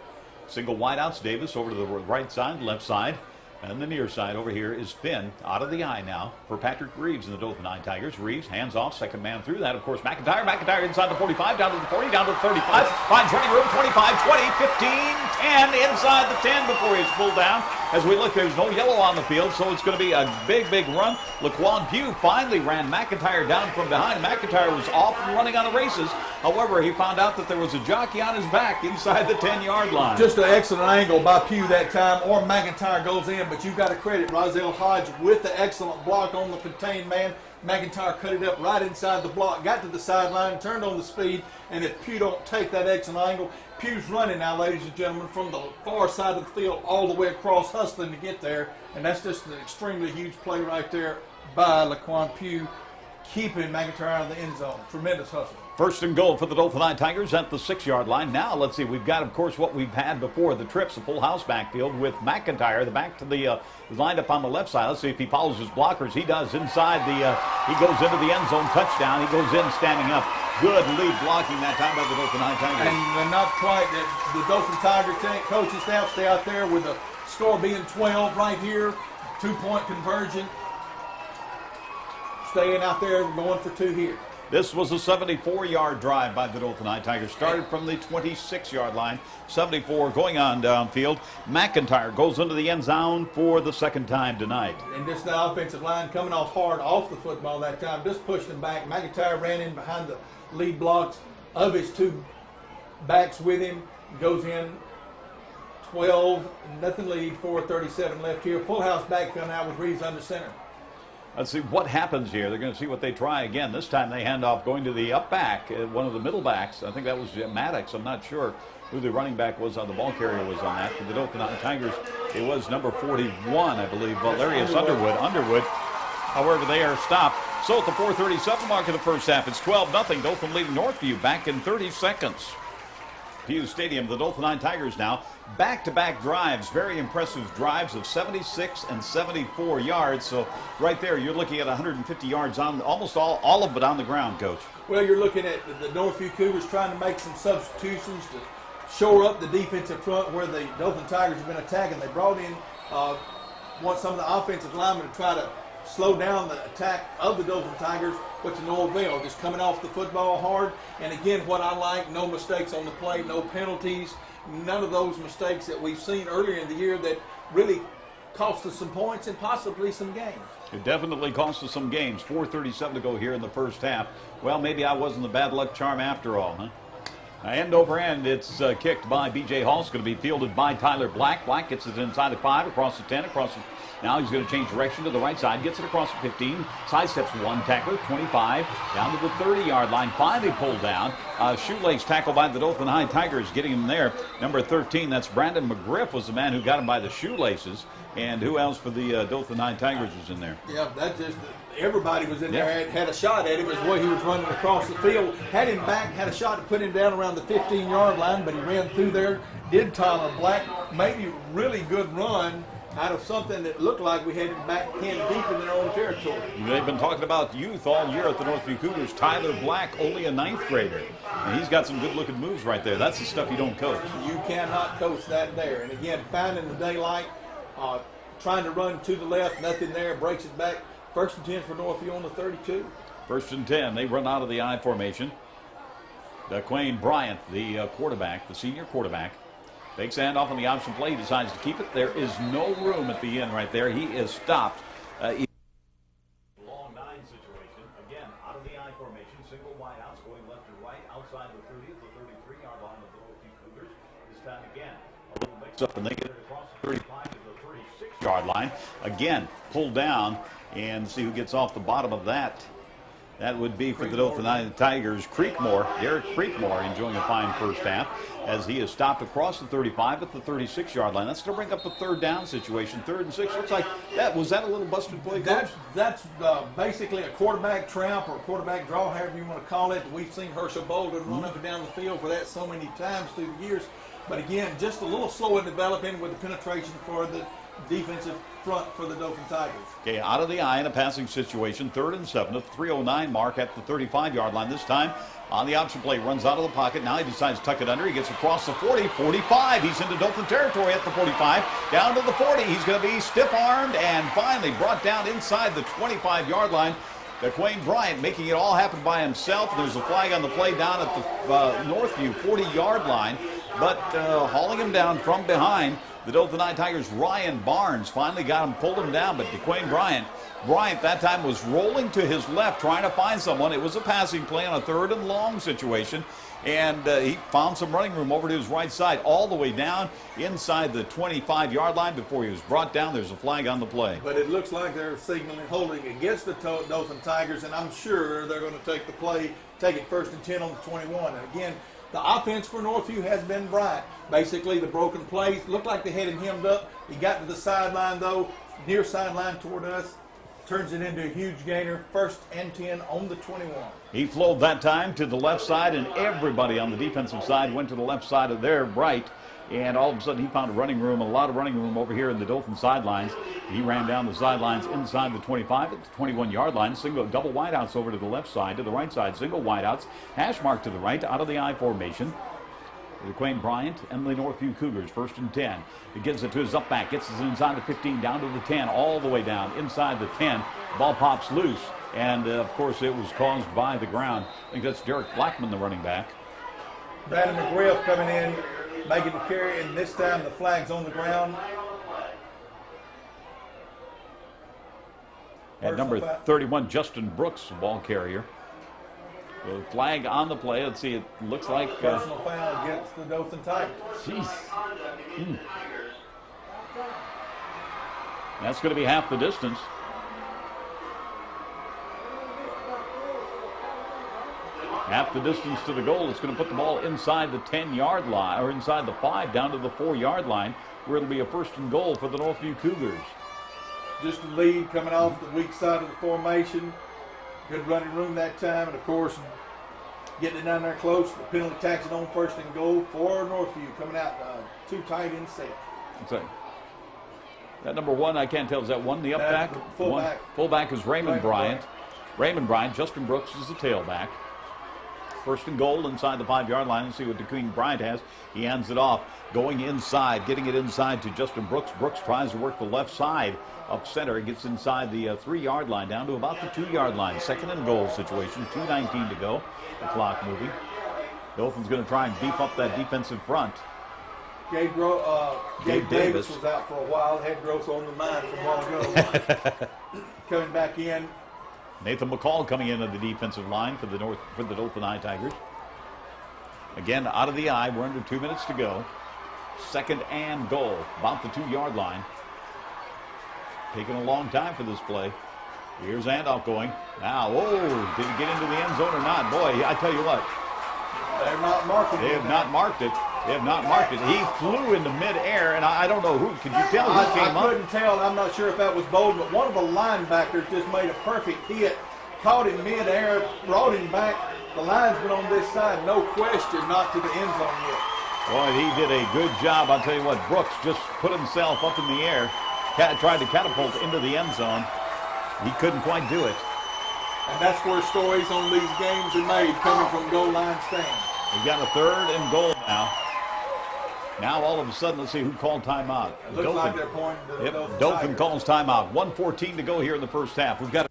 Single wideouts. Davis over to the right side, left side. And the near side over here is Finn out of the eye now for Patrick Reeves and the Dothan Tigers. Reeves hands off, second man through that. Of course, McIntyre inside the 45, down to the 40, down to the 35. Finds running room, 25, 20, 15, 10, inside the 10 before he's pulled down. As we look, there's no yellow on the field, so it's going to be a big run. Laquan Pugh finally ran McIntyre down from behind. McIntyre was off and running on the races. However, he found out that there was a jockey on his back inside the 10-yard line. Just an excellent angle by Pugh that time, or McIntyre goes in, but you've got to credit Rozelle Hodge with the excellent block on the contained man. McIntyre cut it up right inside the block, got to the sideline, turned on the speed, and if Pugh don't take that excellent angle, Pugh's running now, ladies and gentlemen, from the far side of the field all the way across, hustling to get there, and that's just an extremely huge play right there by Laquan Pugh, keeping McIntyre out of the end zone. Tremendous hustle. First and goal for the Dothan Tigers at the 6-yard line. Now, let's see, we've got, of course, what we've had before, the trips, a full house backfield with McIntyre, the back to the lined up on the left side. Let's see if he follows his blockers. He does inside he goes into the end zone, touchdown. He goes in standing up. Good lead blocking that time by the Dothan Tigers. And not quite. The Dothan Tiger coaching staff stay out there with the score being 12 right here. 2-point conversion. Staying out there, going for 2 here. This was a 74-yard drive by the Dothan Tigers. Started from the 26-yard line. 74 going on downfield. McIntyre goes into the end zone for the second time tonight. And this the offensive line coming off hard off the football that time, just pushing him back. McIntyre ran in behind the lead blocks of his 2 backs with him. Goes in 12, nothing lead, 4:37 left here. Full house back coming out with Reeves under center. Let's see what happens here. They're going to see what they try again. This time they hand off going to the up back, one of the middle backs. I think that was Maddox. I'm not sure who the running back was, the ball carrier was on that. For the Dothan Tigers, it was number 41, I believe, Valerius Underwood. However, they are stopped. So at the 4:37 mark of the first half, it's 12-0. Dothan leading Northview back in 30 seconds. Pugh Stadium, the Dothan Tigers now. Back-to-back drives, very impressive drives of 76 and 74 yards. So right there, you're looking at 150 yards on almost all of it on the ground, Coach. Well, you're looking at the Northview Cougars trying to make some substitutions to shore up the defensive front where the Dothan Tigers have been attacking. They brought in some of the offensive linemen to try to slow down the attack of the Dothan Tigers, but to no avail. Just coming off the football hard. And again, what I like, no mistakes on the play, no penalties, none of those mistakes that we've seen earlier in the year that really cost us some points and possibly some games. It definitely cost us some games. 4:37 to go here in the first half. Well, maybe I wasn't the bad luck charm after all, huh? End over end, it's kicked by B.J. Hall. It's going to be fielded by Tyler Black. Black gets it inside the 5, across the 10, across the... Now he's going to change direction to the right side, gets it across the 15, sidesteps one tackler, 25, down to the 30-yard line, finally pulled down. Shoelace tackle by the Dothan High Tigers, getting him there. Number 13, that's Brandon McGriff, was the man who got him by the shoelaces. And who else for the Dothan High Tigers was in there? Yeah, that's just everybody was in there, had a shot at him as well. He was running across the field, had him back, had a shot to put him down around the 15-yard line, but he ran through there. Did Tyler Black made a really good run out of something that looked like we had him back pinned deep in their own territory. They've been talking about youth all year at the Northview Cougars. Tyler Black, only a 9th grader. And he's got some good-looking moves right there. That's the stuff you don't coach. You cannot coach that there. And again, finding the daylight, trying to run to the left, nothing there, breaks it back. 1st and 10 for Northview on the 32. 1st and 10. They run out of the I formation. DeQuayne Bryant, the quarterback, the senior quarterback, takes the handoff on the option play. He decides to keep it. There is no room at the end right there. He is stopped. Long 9 situation. Again, out of the I formation. Single wideouts going left and right. Outside the 30 at the 33-yard line of the Northview Cougars. This time again, a little mix-up, and they get it across the 35 to the 36-yard line. Again, pulled down, and see who gets off the bottom of that. That would be for the Dothan Tigers, Creekmore. Derek Creekmore enjoying a fine first half as he is stopped across the 35 at the 36-yard line. That's going to bring up a 3rd down situation. 3rd and 6. Looks like that. Was that a little busted play, Coach? That's basically a quarterback trap or a quarterback draw, however you want to call it. We've seen Herschel Bolden run up and down the field for that so many times through the years. But again, just a little slow in developing with the penetration for the defensive front for the Dothan Tigers. Okay, out of the I in a passing situation. 3rd and 7 at the 3:09 mark at the 35-yard line. This time on the option play, runs out of the pocket. Now he decides to tuck it under. He gets across the 40, 45. He's into Dothan territory at the 45. Down to the 40. He's going to be stiff-armed and finally brought down inside the 25-yard line. DeQuayne Bryant making it all happen by himself. There's a flag on the play down at the Northview 40-yard line. But hauling him down from behind, the Dothan Tigers' Ryan Barnes finally got him, pulled him down. But DeQuayne Bryant that time was rolling to his left, trying to find someone. It was a passing play on a 3rd and long situation. And he found some running room over to his right side, all the way down inside the 25-yard line before he was brought down. There's a flag on the play. But it looks like they're signaling holding against the Dothan Tigers, and I'm sure they're going to take the play, take it 1st and 10 on the 21. And again, the offense for Northview has been bright. Basically, the broken plays looked like they had him hemmed up. He got to the sideline, though, near sideline toward us. Turns it into a huge gainer. 1st and 10 on the 21. He flowed that time to the left side, and everybody on the defensive side went to the left side of their right. And all of a sudden, he found a lot of running room over here in the Dothan sidelines. He ran down the sidelines inside the 25 at the 21-yard line. Double wideouts over to the left side, to the right side. Single wideouts. Hash mark to the right, out of the I formation. DeQuayne Bryant and the Northview Cougars, 1st and 10. He gets it to his up back, gets it inside the 15, down to the 10, all the way down inside the 10. Ball pops loose, and of course it was caused by the ground. I think that's Derek Blackman, the running back. Brandon McGriff coming in, making the carry, and this time the flag's on the ground. At number 31, Justin Brooks, ball carrier. The flag on the play. Let's see, it looks like... personal foul against the Dothan Tigers. Jeez. That's going to be half the distance. Half the distance to the goal. It's going to put the ball inside the 10-yard line, or inside the 5, down to the 4-yard line, where it'll be a 1st and goal for the Northview Cougars. Just a lead coming off the weak side of the formation. Good running room that time, and of course, getting it down there close. The penalty tax it on 1st and goal for Northview. Coming out 2 tight end set. Okay. That number 1, I can't tell. Is that 1 the up back? Fullback. Fullback is Raymond Bryant. Raymond Bryant. Justin Brooks is the tailback. 1st and goal inside the 5-yard line. Let's see what DeQuayne Bryant has. He hands it off. Going inside, getting it inside to Justin Brooks. Brooks tries to work the left side up center. He gets inside the 3-yard line, down to about the 2-yard line. 2nd and goal situation. 2:19 to go. The clock moving. Dothan's going to try and beef up that defensive front. Gabe Davis was out for a while. Head growth on the mind from a while ago. Coming back in. Nathan McCall coming in on the defensive line for the Dothan Tigers. Again, out of the I. We're under 2 minutes to go. 2nd and goal, about the 2-yard line. Taking a long time for this play. Here's handoff going. Now, did it get into the end zone or not? Boy, I tell you what. They're not marking it. They have not marked it. They have not marked it. He flew into midair, and I don't know who. Could you tell who came up? I couldn't tell. I'm not sure if that was Bowden, but one of the linebackers just made a perfect hit, caught him midair, brought him back. The linesman on this side, no question, not to the end zone yet. Boy, he did a good job. I'll tell you what, Brooks just put himself up in the air, tried to catapult into the end zone. He couldn't quite do it. And that's where stories on these games are made, coming from goal line stand. We've got a 3rd and goal now. Now all of a sudden, let's see who called timeout. It looks like they're pointing to the Dothan calls timeout. 1:14 to go here in the first half. We've got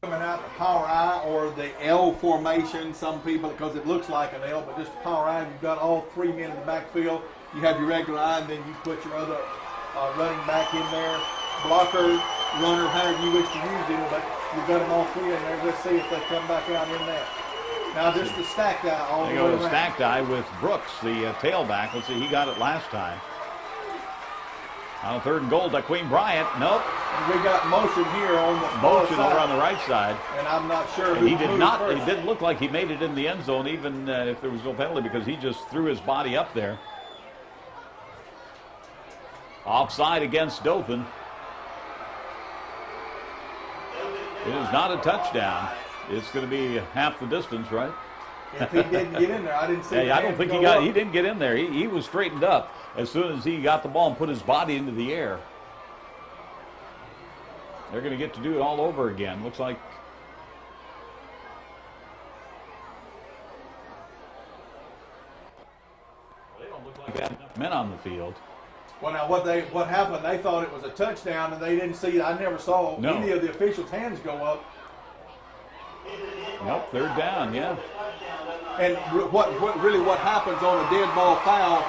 coming out the power I or the L formation, some people, because it looks like an L, but just a power I. You've got all 3 men in the backfield. You have your regular I, and then you put your other running back in there, blocker, runner, however you wish to use him, but you've got them all 3 in there. Let's see if they come back out in there. Now just the stacked eye all the way around. The stacked eye with Brooks, the tailback. Let's see, he got it last time. On 3rd and goal, Queen Bryant. Nope. We got motion here on the motion side, over on the right side. and I'm not sure And who he did moved not. first. It didn't look like he made it in the end zone, even if there was no penalty, because he just threw his body up there. Offside against Dothan. It is not a touchdown. It's going to be half the distance, right? If he didn't get in there, I didn't see. Hey, I don't think he got. He didn't get in there. He was straightened up as soon as he got the ball and put his body into the air. They're going to get to do it all over again. Looks like. They don't look like they have enough men on the field. Well, now what happened? They thought it was a touchdown, and they didn't see. I never saw any of the officials' hands go up. Nope, 3rd down. Yeah. And what happens on a dead ball foul?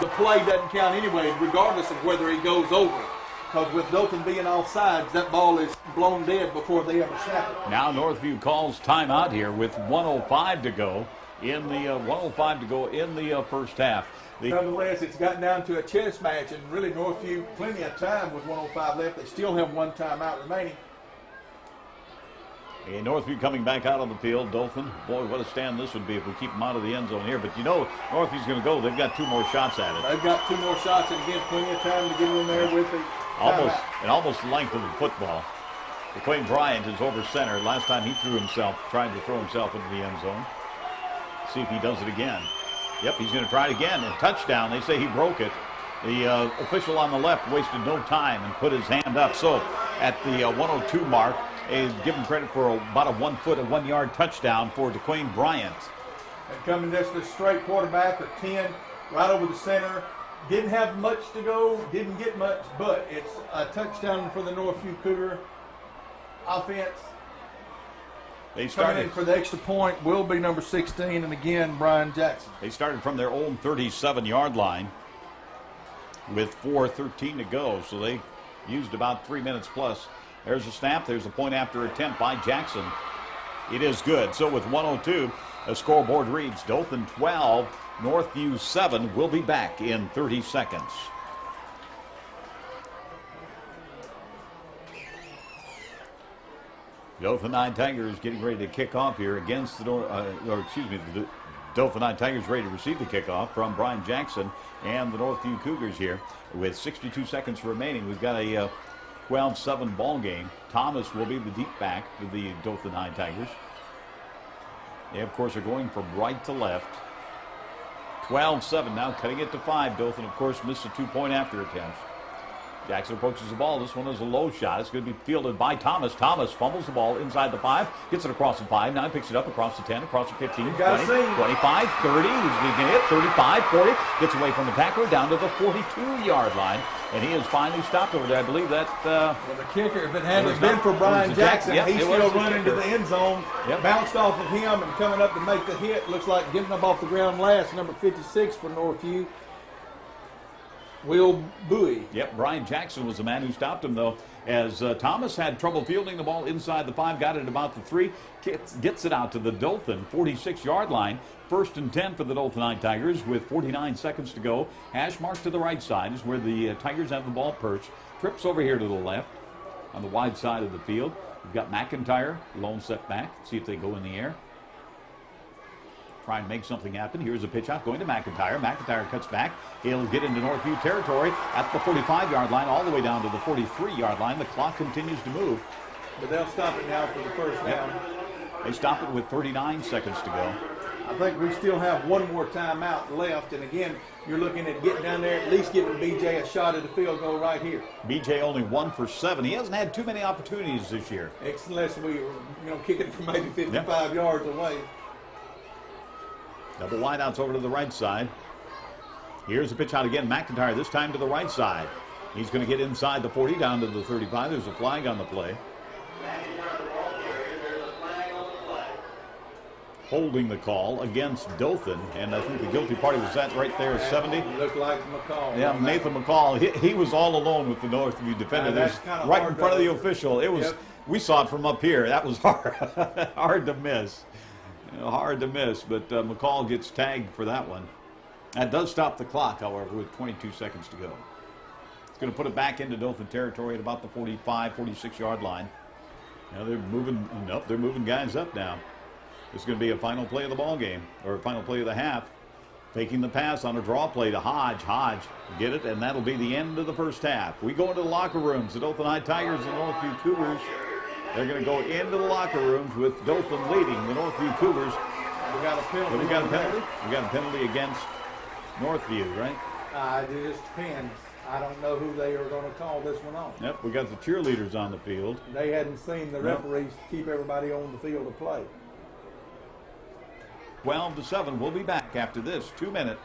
The play doesn't count anyway, regardless of whether he goes over. Because with Dothan being offsides, that ball is blown dead before they ever snap it. Now Northview calls timeout here with 1:05 to go in the first half. Nonetheless, it's gotten down to a chess match, and really Northview plenty of time with 1:05 left. They still have 1 timeout remaining. And Northview coming back out on the field. Dothan, boy, what a stand this would be if we keep them out of the end zone here. But you know, Northview's going to go. They've got 2 more shots at it. They've got 2 more shots, and again, plenty of time to get in there with the almost the length of the football. Queen Bryant is over center. Last time he tried to throw himself into the end zone. See if he does it again. Yep, he's going to try it again. And touchdown. They say he broke it. The official on the left wasted no time and put his hand up. So at the 102 mark, give him credit for about a 1 yard touchdown for DeQueen Bryant. And coming just a straight quarterback or 10, right over the center. Didn't have much to go, didn't get much, but it's a touchdown for the Northview Cougar offense. Coming in for the extra point will be number 16, and again, Brian Jackson. They started from their own 37-yard line with 4:13 to go, so they used about 3 minutes plus. There's a snap. There's a point after attempt by Jackson. It is good. So with 1:02, the scoreboard reads Dothan 12, Northview 7. We'll be back in 30 seconds. Dothan Nine Tigers getting ready to kick off here against the Dothan Nine Tigers ready to receive the kickoff from Brian Jackson and the Northview Cougars here with 62 seconds remaining. We've got a 12-7 ball game. Thomas will be the deep back for the Dothan Nine Tigers. They, of course, are going from right to left. 12-7 now, cutting it to 5. Dothan, of course, missed a 2-point after attempts. Jackson approaches the ball. This one is a low shot. It's going to be fielded by Thomas. Thomas fumbles the ball inside the 5, gets it across the 5. Now he picks it up across the 10, across the 15, 20, 25, 30. He's going to hit 35, 40. Gets away from the tackler down to the 42-yard line. And he is finally stopped over there. I believe that... well, the kicker, if it hadn't been for Brian Jackson, he's still running to the end zone. Yep. Bounced off of him and coming up to make the hit. Looks like getting up off the ground last, number 56 for Northview. Will Bowie. Yep, Brian Jackson was the man who stopped him, though, as Thomas had trouble fielding the ball inside the 5, got it about the 3, gets it out to the Dothan 46-yard line. 1st and 10 for the Dothan Nine Tigers with 49 seconds to go. Hash mark to the right side is where the Tigers have the ball perched. Trips over here to the left on the wide side of the field. We've got McIntyre, lone set back. See if they go in the air. try and make something happen. Here's a pitch out going to McIntyre. McIntyre cuts back. He'll get into Northview territory at the 45-yard line, all the way down to the 43-yard line. The clock continues to move. But they'll stop it now for the first down. They stop it with 39 seconds to go. I think we still have one more timeout left, and again, you're looking at getting down there, at least giving BJ a shot at the field goal right here. BJ only 1 for 7. He hasn't had too many opportunities this year. Unless we were, kicking from maybe 55 yards away. Double wideouts over to the right side. Here's the pitch out again. McIntyre this time to the right side. He's going to get inside the 40, down to the 35. There's a flag on the play. Holding the call against Dothan, and I think the guilty party was that right there, 70. Looked like McCall. Yeah, Nathan McCall. He was all alone with the Northview defender. Right in front of the official. It was. Yep. We saw it from up here. That was hard, hard to miss. Hard to miss, but McCall gets tagged for that one. That does stop the clock, however, with 22 seconds to go. It's going to put it back into Dothan territory at about the 45, 46-yard line. Now they're moving. Nope, they're moving guys up now. This is going to be a final play of the ball game, or a final play of the half. Taking the pass on a draw play to Hodge. Hodge get it, and that'll be the end of the first half. We go into the locker rooms. The Dothan High Tigers and Northview Cougars. They're going to go into the locker rooms with Dothan leading the Northview Cougars. We got a penalty. We got a penalty. We got a penalty against Northview, right? It just depends. I don't know who they are going to call this one on. Yep, we got the cheerleaders on the field. They hadn't seen the referees keep everybody on the field to play. 12-7. We'll be back after this 2-minute.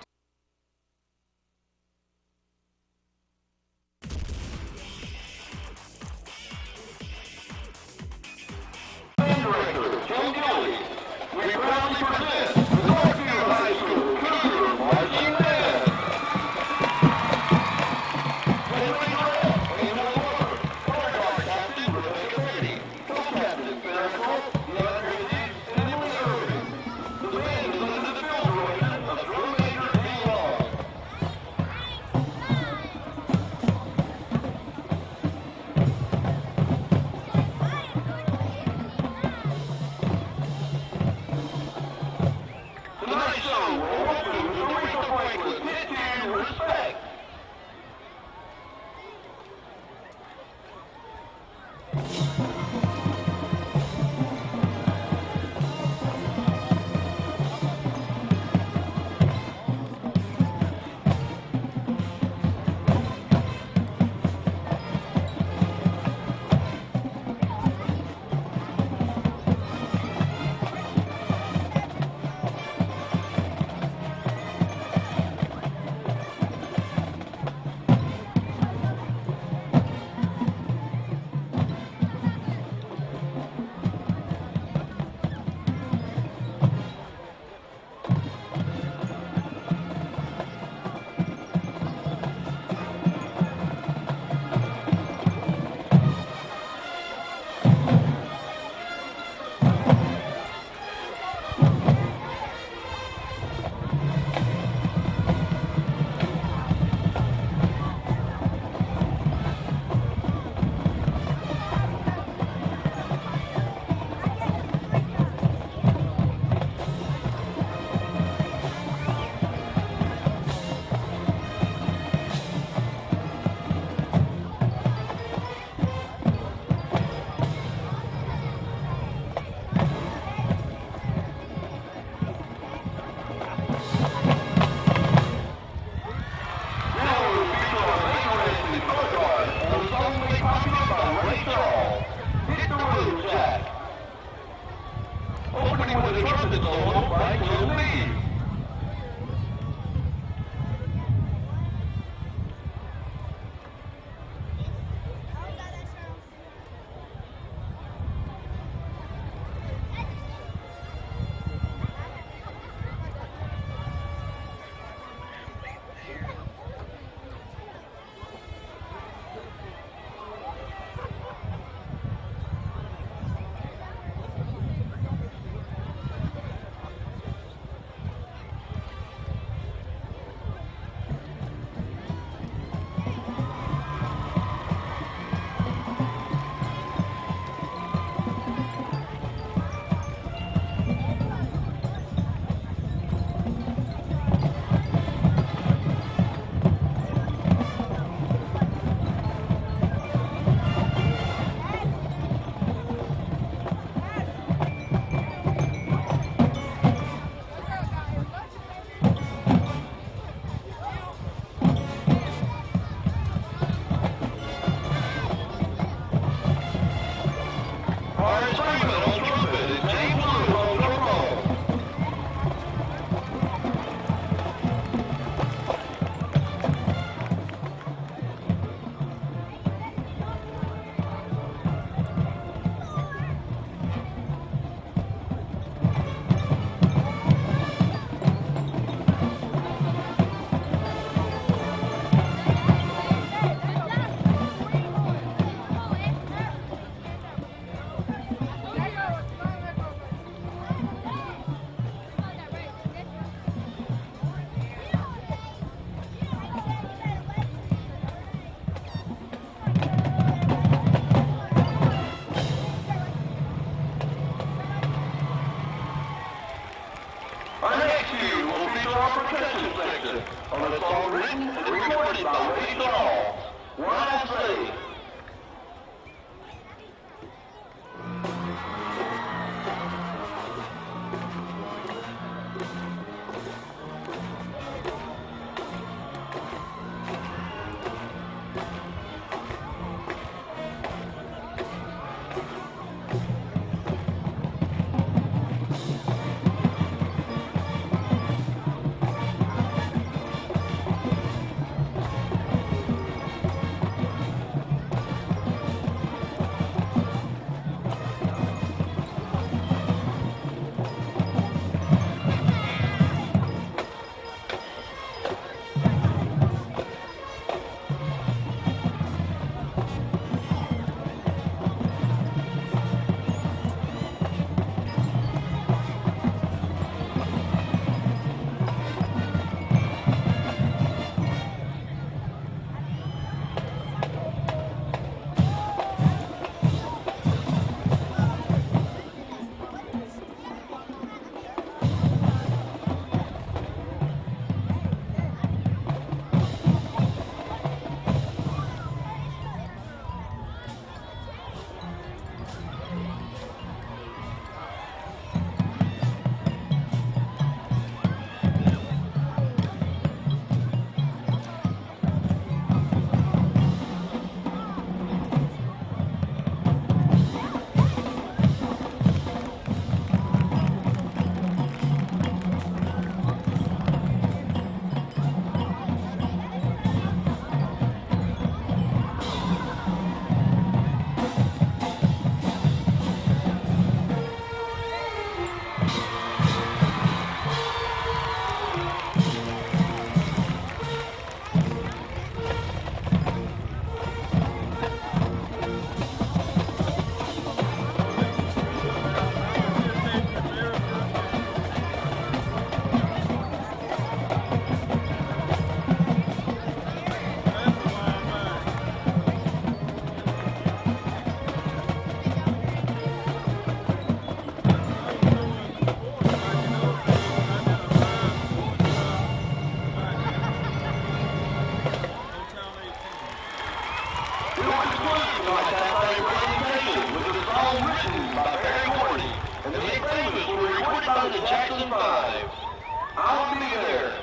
song written and recorded by Ray Shaw. Ryan Say. I'll be there.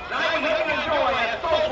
Now we hope you enjoy a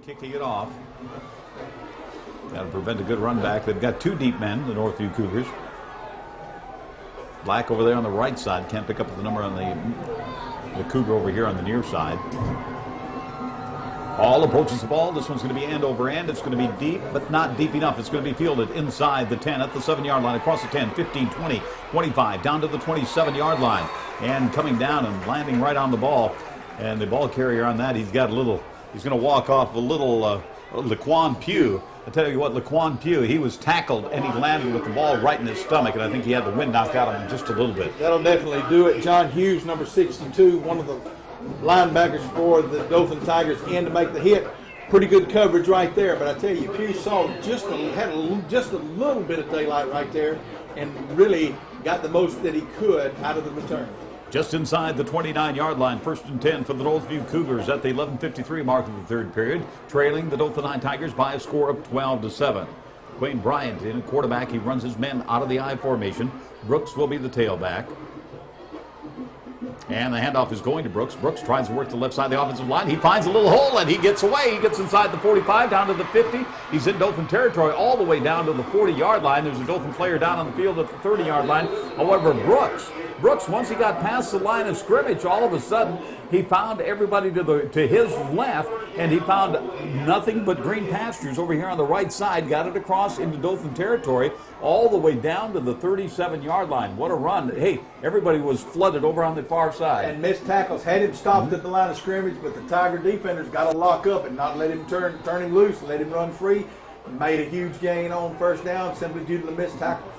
kicking it off. Got to prevent a good run back. They've got two deep men, the Northview Cougars. Black over there on the right side. Can't pick up the number on the Cougar over here on the near side. All approaches the ball. This one's going to be end over end. It's going to be deep, but not deep enough. It's going to be fielded inside the 10 at the 7-yard line, across the 10, 15, 20, 25, down to the 27-yard line. And coming down and landing right on the ball. And the ball carrier on that, he's going to walk off a little Laquan Pugh. I tell you what, Laquan Pugh, he was tackled and he landed with the ball right in his stomach, and I think he had the wind knocked out of him just a little bit. That'll definitely do it. John Hughes, number 62, one of the linebackers for the Dothan Tigers, in to make the hit. Pretty good coverage right there, but I tell you, Pugh saw just a little bit of daylight right there and really got the most that he could out of the return. Just inside the 29-yard line, 1st and 10 for the Northview Cougars at the 11:53 mark of the third period, trailing the Dothan Tigers by a score of 12-7. Quayne Bryant in quarterback. He runs his men out of the I formation. Brooks will be the tailback. And the handoff is going to Brooks. Brooks tries to work the left side of the offensive line. He finds a little hole and he gets away. He gets inside the 45, down to the 50. He's in Dothan territory all the way down to the 40-yard line. There's a Dothan player down on the field at the 30-yard line. However, Brooks, once he got past the line of scrimmage, all of a sudden he found everybody to his left, and he found nothing but green pastures over here on the right side. Got it across into Dothan territory, all the way down to the 37-yard line. What a run. Hey, everybody was flooded over on the far side. And missed tackles had him stopped at the line of scrimmage, but the Tiger defenders got to lock up and not let him turn him loose and let him run free. Made a huge gain on first down simply due to the missed tackles.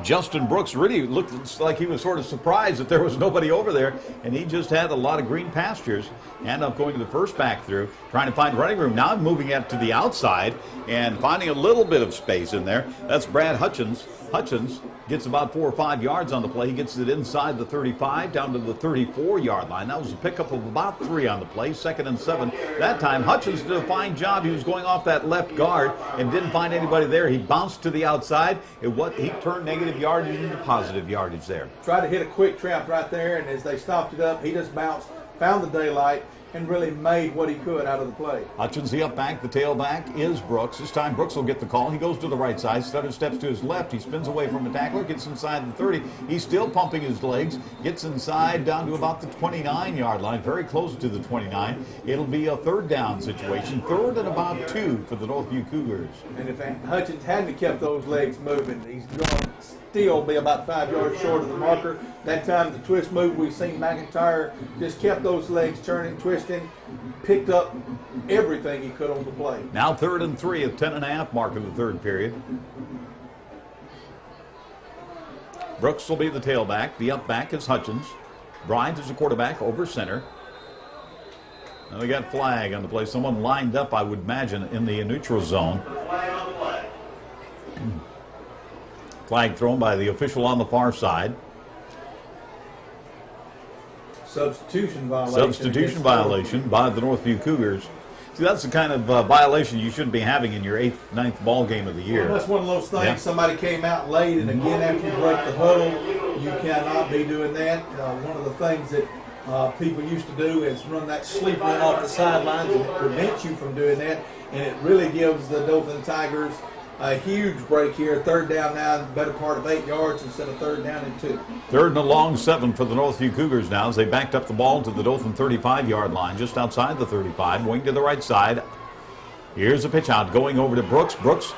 Justin Brooks really looked like he was sort of surprised that there was nobody over there, and he just had a lot of green pastures. And up going to the first back through, trying to find running room. Now moving out to the outside and finding a little bit of space in there. That's Brad Hutchins. Hutchins gets about 4 or 5 yards on the play. He gets it inside the 35 down to the 34-yard line. That was a pickup of about 3 on the play, 2nd and 7. That time, Hutchins did a fine job. He was going off that left guard and didn't find anybody there. He bounced to the outside. He turned negative yardage into positive yardage there. Tried to hit a quick trap right there, and as they stopped it up, he just bounced, found the daylight, and really made what he could out of the play. Hutchins, the up back, the tailback is Brooks. This time Brooks will get the call. He goes to the right side, steps to his left. He spins away from a tackler, gets inside the 30. He's still pumping his legs, gets inside down to about the 29-yard line, very close to the 29. It'll be a 3rd down situation, 3rd and about 2 for the Northview Cougars. And if Hutchins hadn't kept those legs moving, he's going to still be about 5 yards short of the marker. That time, the twist move, we've seen McIntyre just kept those legs turning, twisting, picked up everything he could on the play. Now 3rd and 3 at 10.5 mark of the third period. Brooks will be the tailback. The up back is Hutchins. Bryant is the quarterback over center. And we got flag on the play. Someone lined up, I would imagine, in the neutral zone. Flag thrown by the official on the far side. Substitution violation by the Northview Cougars. See, that's the kind of violation you shouldn't be having in your 8th, 9th ball game of the year. Well, that's one of those things. Yeah. Somebody came out late, and again, after you break the huddle, you cannot be doing that. One of the things that people used to do is run that sleep run off the sidelines, and it prevents you from doing that. And it really gives the Dothan Tigers a huge break here. 3rd down now, the better part of 8 yards instead of 3rd down and 2. 3rd and a long 7 for the Northview Cougars now as they backed up the ball to the Dothan 35-yard line, just outside the 35, wing to the right side. Here's a pitch out going over to Brooks. Brooks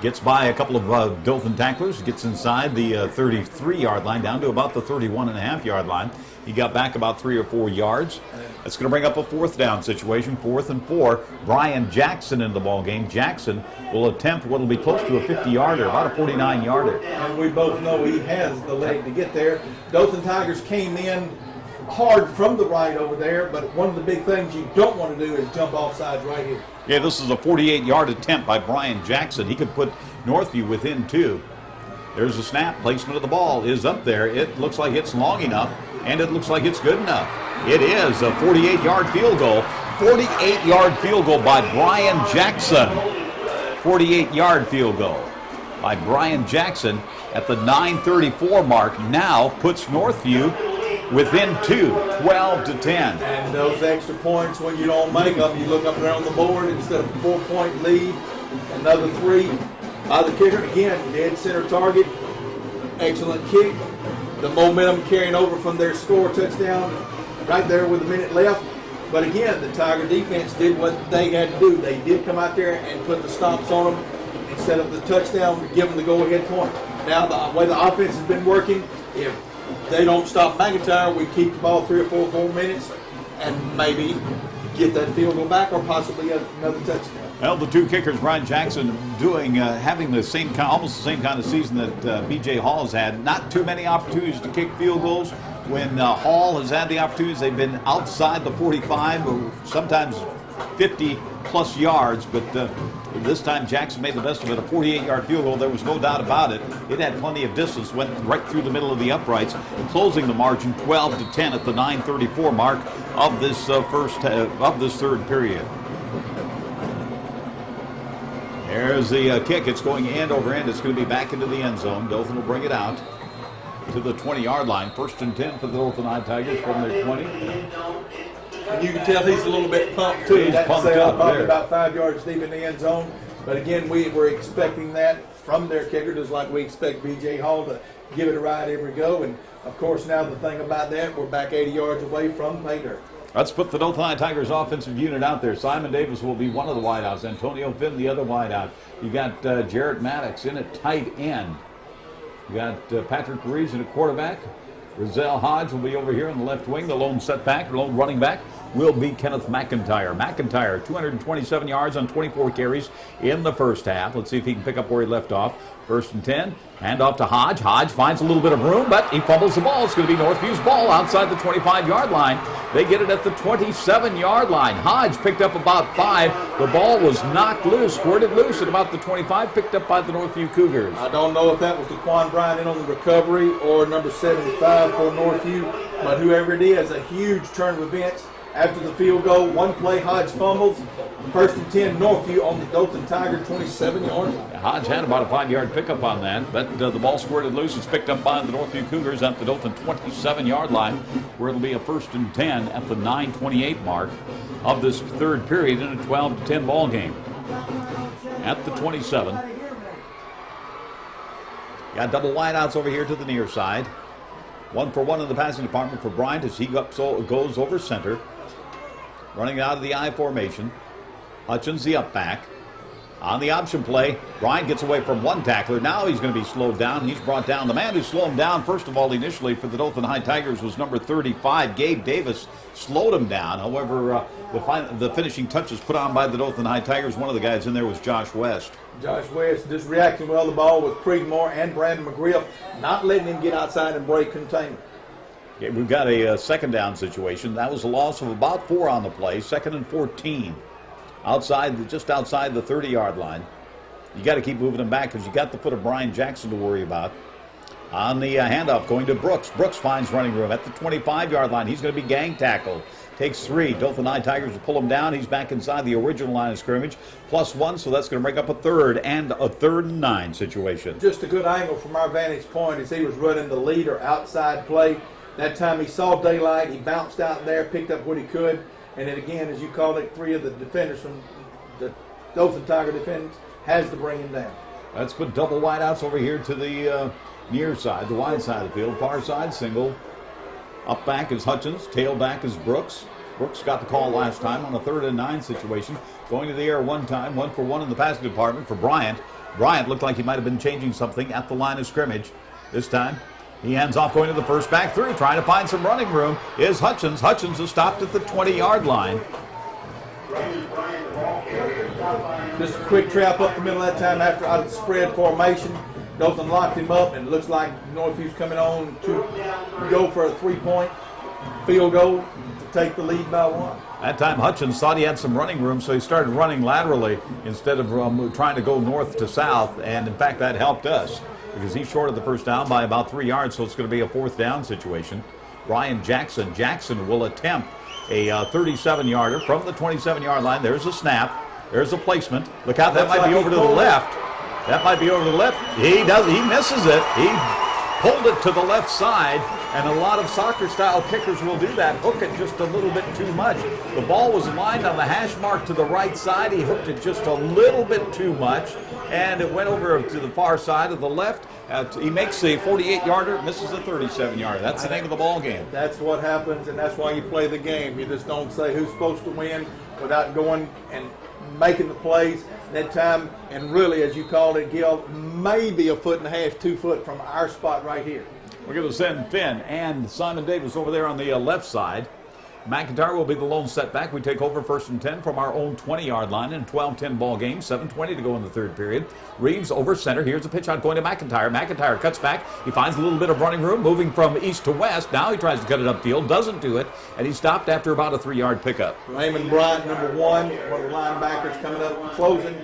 gets by a couple of Dothan tacklers, gets inside the 33-yard line down to about the 31.5-yard line. He got back about 3 or 4 yards. That's going to bring up a 4th down situation, 4th and 4. Brian Jackson in the ball game. Jackson will attempt what will be close to a 50-yarder, about a 49-yarder. And we both know he has the leg to get there. Dothan Tigers came in hard from the right over there, but one of the big things you don't want to do is jump off sides right here. Yeah, this is a 48-yard attempt by Brian Jackson. He could put Northview within 2. There's a snap. Placement of the ball is up there. It looks like it's long enough, and it looks like it's good enough. It is a 48-yard field goal. 48-yard field goal by Brian Jackson. 48-yard field goal by Brian Jackson at the 9:34 mark. Now puts Northview within 2, 12-10. And those extra points, when you don't make them, you look up there on the board, instead of a 4-point lead, another 3 by the kicker. Again, dead center target, excellent kick. The momentum carrying over from their score touchdown right there with a minute left. But again, the Tiger defense did what they had to do. They did come out there and put the stops on them instead of the touchdown, give them the go-ahead point. Now, the way the offense has been working, if they don't stop McIntyre, we keep the ball 3 or 4 minutes and maybe get that field goal back or possibly another touchdown. Well, the 2 kickers, Brian Jackson, having the same almost the same kind of season that B.J. Hall has had. Not too many opportunities to kick field goals. When Hall has had the opportunities, they've been outside the 45, or sometimes 50-plus yards. But this time, Jackson made the best of it. A 48-yard field goal. There was no doubt about it. It had plenty of distance. Went right through the middle of the uprights, closing the margin 12-10 at the 9:34 mark of this third period. There's the kick. It's going end over end. It's going to be back into the end zone. Dothan will bring it out to the 20-yard line. 1st and 10 for the Dothan High Tigers from their 20. And you can tell he's a little bit pumped, too. He's pumped up probably there. about 5 yards deep in the end zone. But again, we were expecting that from their kicker, just like we expect B.J. Hall to give it a ride every go. And, of course, now the thing about that, we're back 80 yards away from pay dirt. Let's put the Dothan High Tigers offensive unit out there. Simon Davis will be one of the wideouts. Antonio Finn, the other wideout. You got Jarrett Maddox in at tight end. You got Patrick Reeves in at quarterback. Rozelle Hodge will be over here in the left wing. The lone setback, or lone running back, will be Kenneth McIntyre. McIntyre, 227 yards on 24 carries in the first half. Let's see if he can pick up where he left off. 1st and 10. Hand off to Hodge. Hodge finds a little bit of room, but he fumbles the ball. It's going to be Northview's ball outside the 25-yard line. They get it at the 27-yard line. Hodge picked up about 5. The ball was knocked loose, squirted loose at about the 25, picked up by the Northview Cougars. I don't know if that was DeQuan Bryant in on the recovery or number 75 for Northview, but whoever it is, a huge turn of events. After the field goal, 1 play, Hodge fumbles. 1st and 10, Northview on the Dothan Tiger 27-yard line. Hodge had about a 5-yard pickup on that, but the ball squirted loose. It's picked up by the Northview Cougars at the Dothan 27-yard line, where it'll be a 1st and 10 at the 9:28 mark of this third period in a 12-10 ball game. At the 27. Got double wideouts over here to the near side. 1 for 1 in the passing department for Bryant as he goes over center. Running out of the I formation. Hutchins, the up back. On the option play, Bryant gets away from 1 tackler. Now he's going to be slowed down. He's brought down. The man who slowed him down, first of all, initially for the Dothan High Tigers was number 35, Gabe Davis. Slowed him down. However, the finishing touches put on by the Dothan High Tigers, one of the guys in there was Josh West. Josh West just reacting well to the ball with Creedmoor and Brandon McGriff, not letting him get outside and break containment. Yeah, we've got a second down situation. That was a loss of about 4 on the play. 2nd and 14. Just outside the 30-yard line. You got to keep moving them back because you got the foot of Brian Jackson to worry about. On the handoff going to Brooks. Brooks finds running room at the 25-yard line. He's going to be gang tackled. Takes 3. Dothan High Tigers will pull him down. He's back inside the original line of scrimmage. +1, so that's going to break up a 3rd and a 3rd and 9 situation. Just a good angle from our vantage point as he was running the lead or outside play. That time he saw daylight. He bounced out there, picked up what he could. And then again, as you called it, 3 of the defenders from the Dothan Tiger defenders has to bring him down. Let's put double wideouts over here to the near side, the wide side of the field. Far side single. Up back is Hutchins. Tail back is Brooks. Brooks got the call last time on a 3rd and 9 situation. Going to the air 1 time, 1 for 1 in the passing department for Bryant. Bryant looked like he might have been changing something at the line of scrimmage. This time, he hands off going to the first back through, trying to find some running room. Is Hutchins. Hutchins is stopped at the 20-yard line. Just a quick trap up the middle that time after out of the spread formation. Dothan locked him up, and it looks like Northview's coming on to go for a 3-point field goal to take the lead by 1. That time Hutchins thought he had some running room, so he started running laterally instead of trying to go north to south, and in fact that helped us because he's short of the first down by about 3 yards, so it's going to be a 4th down situation. Brian Jackson. Jackson will attempt a 37-yarder from the 27-yard line. There's a snap. There's a placement. Look out, that might be over to the left. That might be over to the left. He misses it. He pulled it to the left side. And a lot of soccer-style kickers will do that, hook it just a little bit too much. The ball was lined on the hash mark to the right side. He hooked it just a little bit too much, and it went over to the far side of the left. He makes a 48-yarder, misses a 37-yarder. That's the name of the ball game. That's what happens, and that's why you play the game. You just don't say who's supposed to win without going and making the plays that time. And really, as you called it, Gil, maybe a foot and a half, 2 foot from our spot right here. We're going to send Finn and Simon Davis over there on the left side. McIntyre will be the lone setback. We take over 1st and 10 from our own 20-yard line in a 12-10 ball game. 7:20 to go in the third period. Reeves over center. Here's a pitch out going to McIntyre. McIntyre cuts back. He finds a little bit of running room, moving from east to west. Now he tries to cut it upfield. Doesn't do it. And he stopped after about a 3-yard pickup. Raymond Bryant, number 1, one of the linebackers coming up and closing.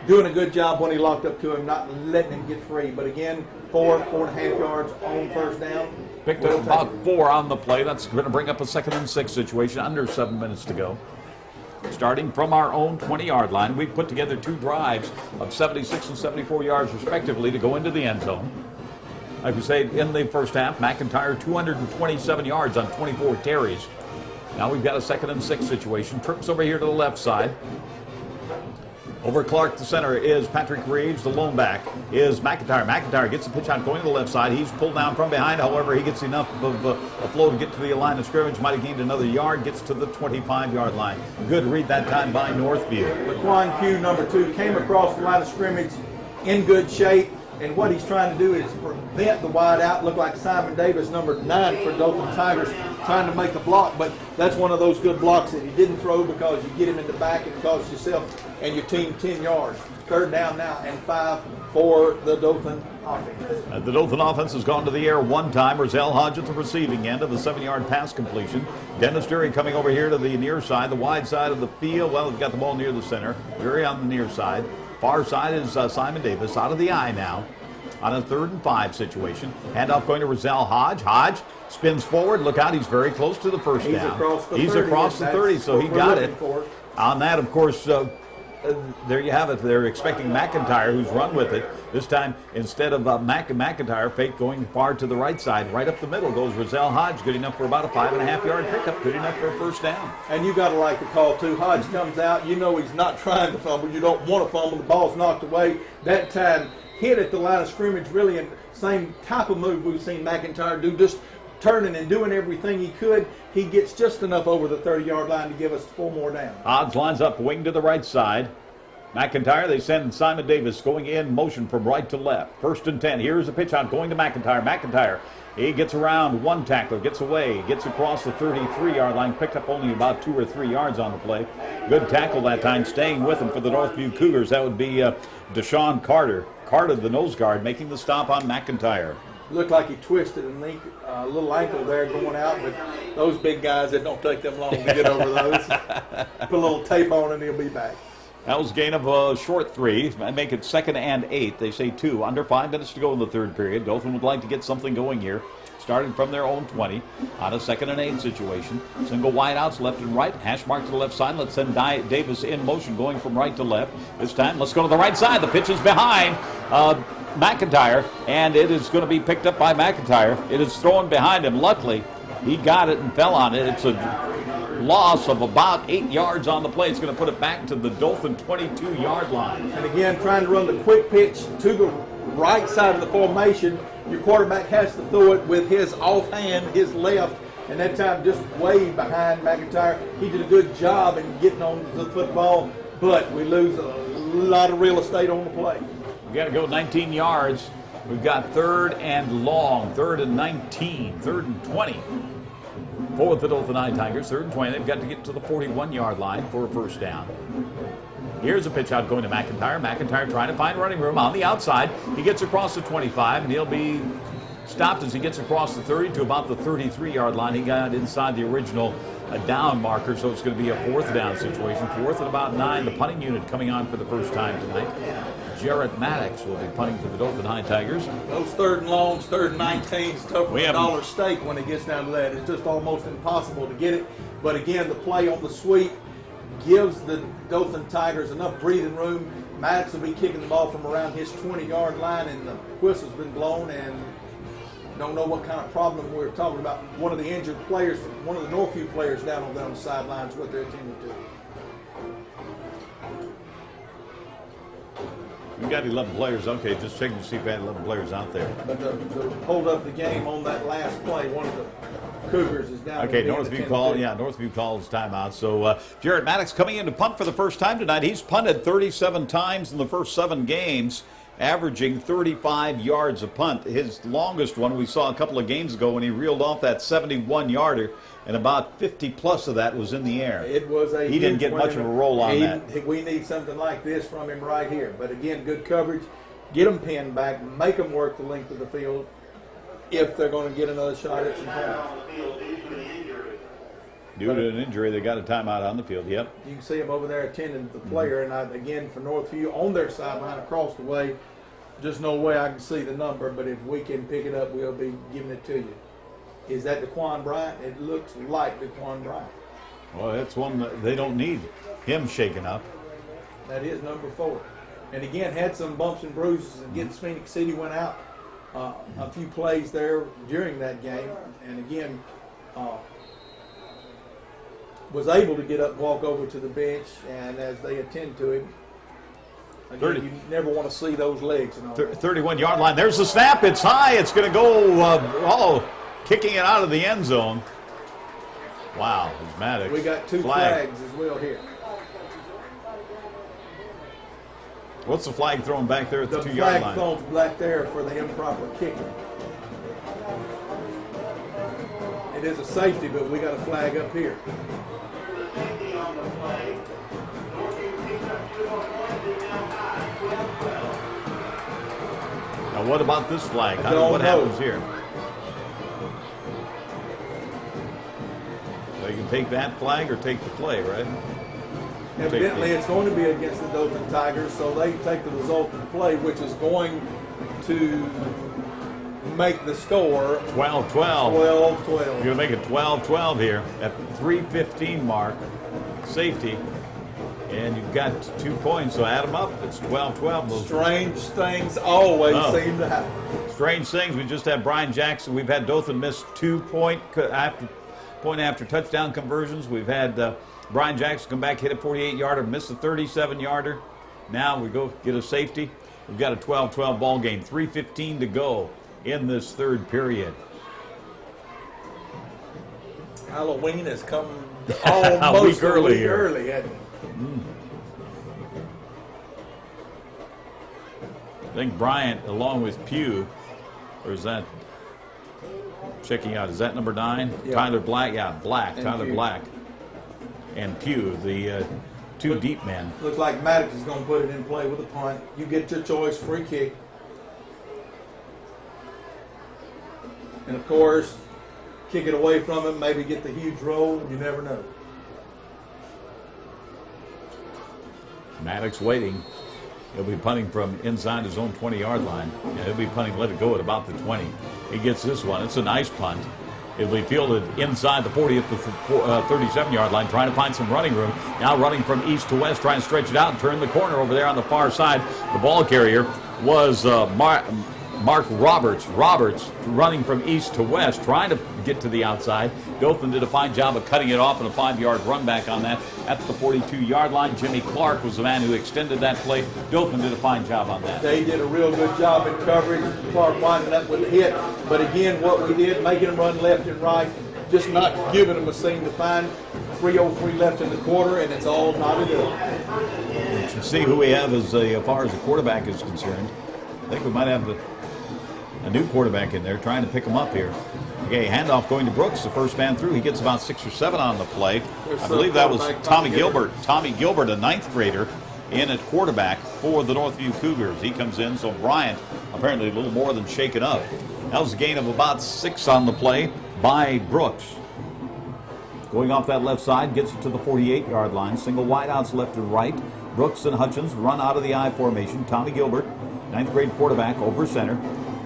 Doing a good job when he locked up to him, not letting him get free. But again, 4.5 yards on first down. Picked up about 4 on the play. That's going to bring up a 2nd and 6 situation, under 7 minutes to go. Starting from our own 20-yard line, we've put together 2 drives of 76 and 74 yards respectively to go into the end zone. Like we say, in the first half, McIntyre 227 yards on 24 carries. Now we've got a 2nd and 6 situation. Trips over here to the left side. Over Clark, the center, is Patrick Reeves. The lone back is McIntyre. McIntyre gets the pitch out going to the left side. He's pulled down from behind. However, he gets enough of a flow to get to the line of scrimmage. Might have gained another yard. Gets to the 25-yard line. Good read that time by Northview. Laquan Q, number 2, came across the line of scrimmage in good shape. And what he's trying to do is prevent the wide out. Look like Simon Davis, number 9 for Dothan Tigers, trying to make a block. But that's one of those good blocks that he didn't throw because you get him in the back and it costs yourself and your team 10 yards. 3rd down now and 5 for the Dothan offense. The Dothan offense has gone to the air 1 time. Rozelle Hodge at the receiving end of the 7-yard pass completion. Dennis Dury coming over here to the near side, the wide side of the field. Well, they've got the ball near the center. Dury on the near side. Far side is Simon Davis out of the eye now on a 3rd and 5 situation. Handoff going to Rozelle Hodge. Hodge spins forward. Look out, he's very close to the first down. He's across the 30, so he got it. On that, of course, there you have it. They're expecting McIntyre, who's run with it. This time, instead of McIntyre, fake going far to the right side, right up the middle goes Rozelle Hodge, good enough for about a 5.5-yard pickup, good enough for a first down. And you got to like the call, too. Hodge comes out. You know he's not trying to fumble. You don't want to fumble. The ball's knocked away. That time, hit at the line of scrimmage, really, and same type of move we've seen McIntyre do, just turning and doing everything he could. He gets just enough over the 30-yard line to give us 4 more down. Hodge lines up, wing to the right side. McIntyre, they send Simon Davis going in motion from right to left. 1st and 10. Here's a pitch out going to McIntyre. McIntyre, he gets around 1 tackler, gets away, gets across the 33-yard line, picked up only about 2 or 3 yards on the play. Good tackle that time, staying with him for the Northview Cougars. That would be Deshaun Carter. Carter, the nose guard, making the stop on McIntyre. Looked like he twisted a little ankle there going out, but those big guys, it don't take them long to get over those. Put a little tape on and he'll be back. That was a gain of a short 3. Make it 2nd and 8. They say 2. Under 5 minutes to go in the third period. Dothan would like to get something going here. Starting from their own 20 on a 2nd and 8 situation. Single wideouts left and right. Hash mark to the left side. Let's send Davis in motion going from right to left. This time, let's go to the right side. The pitch is behind McIntyre, and it is going to be picked up by McIntyre. It is thrown behind him. Luckily, he got it and fell on it. It's a loss of about 8 yards on the play. It's going to put it back to the Dothan 22-yard line. And again, trying to run the quick pitch to the right side of the formation. Your quarterback has to throw it with his offhand, his left, and that time just way behind McIntyre. He did a good job in getting on the football, but we lose a lot of real estate on the play. We've got to go 19 yards. We've got 3rd and long, 3rd and 19, 3rd and 20 for the Dothan Tigers. 3rd and 20. They've got to get to the 41-yard line for a first down. Here's a pitch out going to McIntyre. McIntyre trying to find running room on the outside. He gets across the 25, and he'll be stopped as he gets across the 30 to about the 33-yard line. He got inside the original down marker, so it's going to be a 4th down situation. 4th and about 9. The punting unit coming on for the first time tonight. Jarrett Maddox will be punting for the Dothan Tigers. Those 3rd and longs, 3rd and 19s, tough for a dollar stake when it gets down to that. It's just almost impossible to get it. But again, the play on the sweep gives the Dothan Tigers enough breathing room. Maddox will be kicking the ball from around his 20-yard line, and the whistle's been blown, and Don't know what kind of problem we're talking about. One of the injured players, one of the Northview players down over there on the sidelines, what they're attending to. We got 11 players. Okay, just checking to see if we had 11 players out there. But the hold up the game on that last play, one of the Cougars is down. Okay, Northview calls timeout. So Jared Maddox coming in to punt for the first time tonight. He's punted 37 times in the first 7 games, averaging 35 yards a punt. His longest one we saw a couple of games ago when he reeled off that 71-yarder, and about 50 plus of that was in the air. It was a he didn't get much of a roll on that. We need something like this from him right here. But again, good coverage. Get them pinned back. Make them work the length of the field if they're going to get another shot at some points. Due to an injury, they got a timeout on the field. Yep. You can see them over there attending to the player. And again, for Northview, on their sideline across the way, just no way I can see the number, but if we can pick it up, we'll be giving it to you. Is that DeQuan Bryant? It looks like DeQuan Bryant. Well, that's one that they don't need him shaking up. That is number 4. And again, had some bumps and bruises against Phoenix City, went out a few plays there during that game. And again, was able to get up and walk over to the bench, and as they attend to him, again, you never want to see those legs. 31-yard line. There's the snap. It's high. It's going to go, kicking it out of the end zone. Wow, it's Maddox. We got 2 flags as well here. What's the flag thrown back there at the 2-yard line? The flag thrown back there for the improper kicking. It is a safety, but we got a flag up here. Now, what about this flag? What happens here? So you can take that flag or take the play, right? Evidently, it's going to be against the Dothan Tigers, so they take the result of the play, which is going to make the score 12-12. 12-12. You're going to make it 12-12 here at the 3:15 mark. Safety. And you've got 2 points, so add them up. It's 12-12. Strange things always seem to happen. Strange things. We just had Brian Jackson. We've had Dothan miss 2 point after touchdown conversions. We've had Brian Jackson come back, hit a 48-yarder, miss a 37-yarder. Now we go get a safety. We've got a 12-12 ball game. 3:15 to go in this third period. Halloween has come almost a week early. Hasn't it? I think Bryant, along with Pugh, or is that checking out? Is that number 9? Yeah. Tyler Black. Yeah, Black. And Tyler Pugh. Black and Pugh, the 2 deep men. Looks like Maddox is going to put it in play with a punt. You get your choice, free kick. And of course, kick it away from him, maybe get the huge roll. You never know. Maddox waiting. He'll be punting from inside his own 20-yard line. Yeah, he'll be punting, let it go at about the 20. He gets this one. It's a nice punt. It'll be fielded inside the 40 at the 37-yard line, trying to find some running room. Now running from east to west, trying to stretch it out and turn the corner over there on the far side. The ball carrier was Mark Roberts. Roberts running from east to west, trying to get to the outside. Dothan did a fine job of cutting it off and a 5-yard run back on that at the 42-yard line. Jimmy Clark was the man who extended that play. Dothan did a fine job on that. They did a real good job in coverage. Clark winding up with a hit. But again, what we did, making them run left and right, just not giving them a seam to find. 3:03 left in the quarter, and it's all knotted up. To see who we have as far as the quarterback is concerned. I think we might have a new quarterback in there trying to pick him up here. Okay, handoff going to Brooks, the first man through. He gets about 6 or 7 on the play. I believe that was Tommy Gilbert. Tommy Gilbert, a 9th grader, in at quarterback for the Northview Cougars. He comes in, so Bryant apparently a little more than shaken up. That was a gain of about 6 on the play by Brooks. Going off that left side, gets it to the 48-yard line. Single wideouts left and right. Brooks and Hutchins run out of the I formation. Tommy Gilbert, 9th grade quarterback, over center.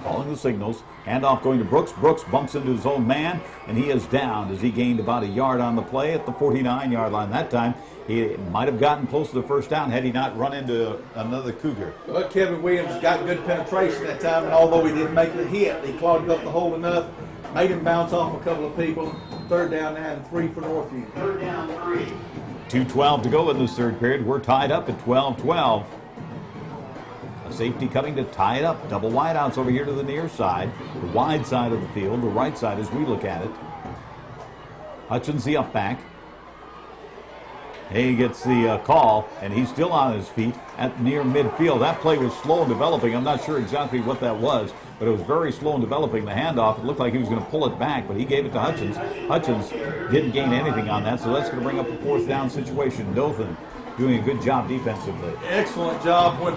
calling the signals. Handoff going to Brooks. Brooks bumps into his own man, and he is down as he gained about a yard on the play at the 49-yard line. That time, he might have gotten close to the first down had he not run into another Cougar. Well, Kevin Williams got good penetration that time, and although he didn't make the hit, he clogged up the hole enough, made him bounce off a couple of people. Third down now and 3 for Northview. Third down 3. 2:12 to go in this third period. We're tied up at 12-12. A safety coming to tie it up. Double wideouts over here to the near side. The wide side of the field, the right side as we look at it. Hutchins the up back. He gets the call, and he's still on his feet at near midfield. That play was slow in developing. I'm not sure exactly what that was, but it was very slow in developing. The handoff, it looked like he was going to pull it back, but he gave it to Hutchins. Hutchins didn't gain anything on that, so that's going to bring up a fourth down situation. Dothan doing a good job defensively. Excellent job when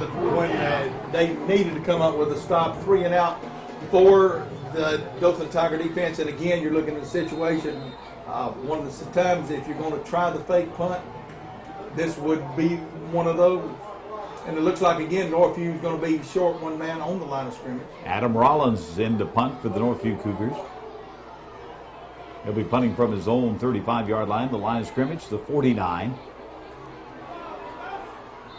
they needed to come up with a stop, 3 and out for the Dothan Tiger defense. And again, you're looking at a situation, one of the times if you're going to try the fake punt, this would be one of those. And it looks like, again, Northview is going to be short one man on the line of scrimmage. Adam Rollins is in to punt for the Northview Cougars. He'll be punting from his own 35-yard line, the line of scrimmage, the 49.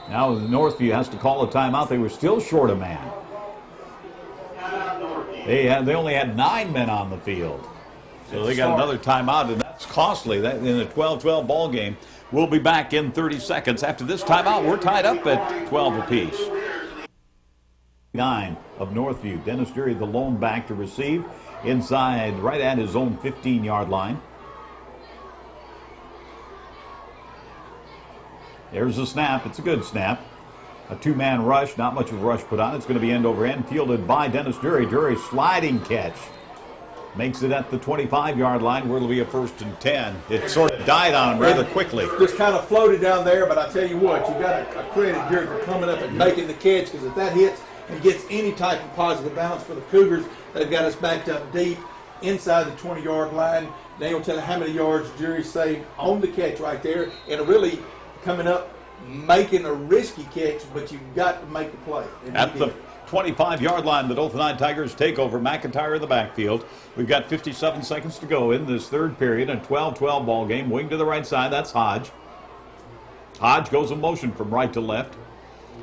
Now Northview has to call a timeout. They were still short a man. They only had 9 men on the field. So they got another timeout, and that's costly. That in a 12-12 ball game. We'll be back in 30 seconds. After this timeout, we're tied up at 12 apiece. 9 of Northview. Dennis Dury, the lone back to receive inside right at his own 15-yard line. There's a snap. It's a good snap. A 2-man rush. Not much of a rush put on. It's going to be end over end. Fielded by Dennis Dury. Dury sliding catch. Makes it at the 25-yard line where it'll be a 1st and 10. It sort of died on him rather quickly. Just kind of floated down there, but I tell you what, you got to credit Dury for coming up and making the catch, because if that hits and gets any type of positive balance for the Cougars, they've got us backed up deep inside the 20-yard line. They don't tell you how many yards Dury saved on the catch right there, and really coming up, making a risky catch, but you've got to make the play. At the 25-yard line, the Dothan Tigers take over. McIntyre in the backfield. We've got 57 seconds to go in this third period. A 12-12 ball game. Wing to the right side. That's Hodge. Hodge goes in motion from right to left.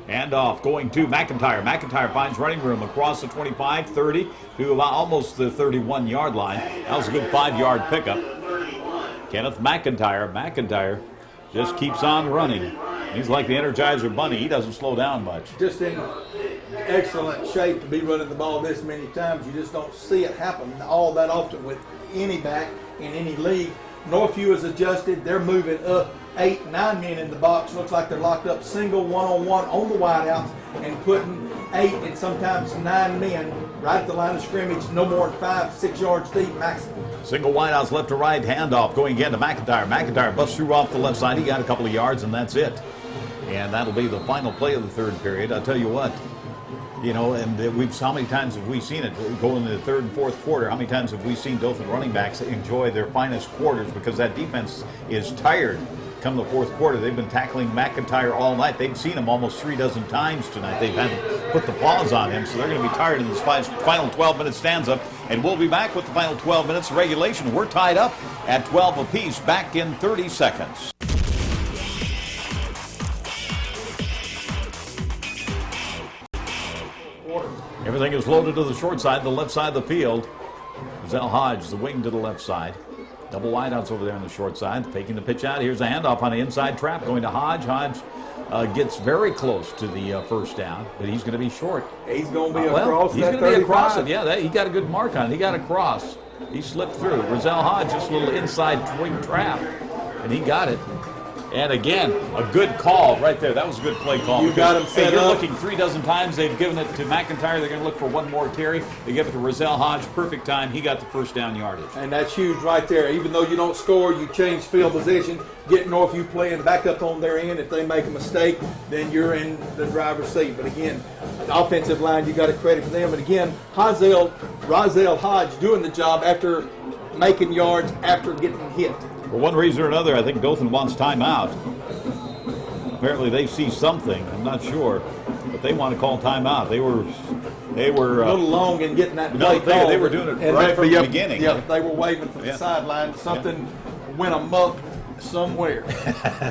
And off going to McIntyre. McIntyre finds running room across the 25, 30 to about almost the 31-yard line. That was a good 5-yard pickup. Kenneth McIntyre. McIntyre just keeps on running. He's like the Energizer Bunny. He doesn't slow down much. Just in excellent shape to be running the ball this many times. You just don't see it happen all that often with any back in any league. Northview is adjusted. They're moving up 8, 9 men in the box. Looks like they're locked up single one-on-one on the wideouts and putting 8 and sometimes 9 men right at the line of scrimmage, no more than 5, 6 yards deep maximum. Single wideouts left to right, handoff going again to McIntyre. McIntyre busts through off the left side. He got a couple of yards, and that's it. And that'll be the final play of the third period. I'll tell you what, you know, and how many times have we seen it go into the third and fourth quarter? How many times have we seen Dothan running backs enjoy their finest quarters because that defense is tired come the fourth quarter? They've been tackling McIntyre all night. They've seen him almost 3 dozen times tonight. They've had to put the paws on him, so they're going to be tired in this final 12-minute stanza. And we'll be back with the final 12 minutes of regulation. We're tied up at 12 apiece, back in 30 seconds. Everything is loaded to the short side, the left side of the field. Zell Hodge, the wing to the left side. Double wideouts over there on the short side. Taking the pitch out. Here's a handoff on the inside trap going to Hodge. Hodge gets very close to the first down, but he's going to be short. He's going to be across. He's going to be across it. Yeah, he got a good mark on it. He got across. He slipped through. Rozelle Hodge, just a little inside wing trap, and he got it. And again, a good call right there. That was a good play call. You got him set you're up. looking 3 dozen times. They've given it to McIntyre. They're going to look for one more carry. They give it to Rozelle Hodge. Perfect time. He got the first down yardage. And that's huge right there. Even though you don't score, you change field position, get Northview playing back up on their end. If they make a mistake, then you're in the driver's seat. But again, the offensive line, you got to credit for them. And again, Rozelle Hodge doing the job after making yards after getting hit. For one reason or another, I think Dothan wants timeout. Apparently they see something. I'm not sure. But they want to call timeout. They were They were a little long in getting that no, play called. they were doing it And right from the yeah, beginning. Yeah, they were waving from Yeah. the sideline. Something went amok somewhere.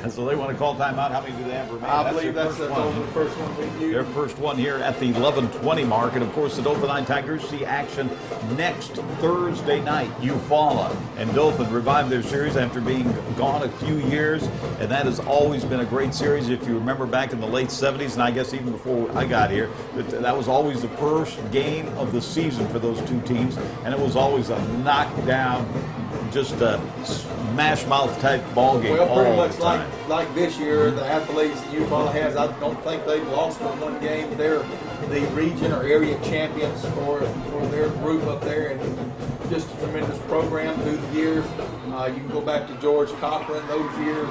So they want to call timeout. How many do they have remaining? I believe that's their the first first one we used. Their first one here at the 11:20 mark. And, of course, the Dothan Tigers see action next Thursday night. Eufaula and Dothan revived their series after being gone a few years. And that has always been a great series. If you remember back in the late 70s, and I guess even before I got here, that was always the first game of the season for those two teams. And it was always a knockdown, just a smash mouth type ball game. Well, pretty all much the time. like this year, the athletes that Eufaula has, I don't think they've lost in one game. They're the region or area champions for their group up there, and just a tremendous program through the years. You can go back to George Cochran, those years.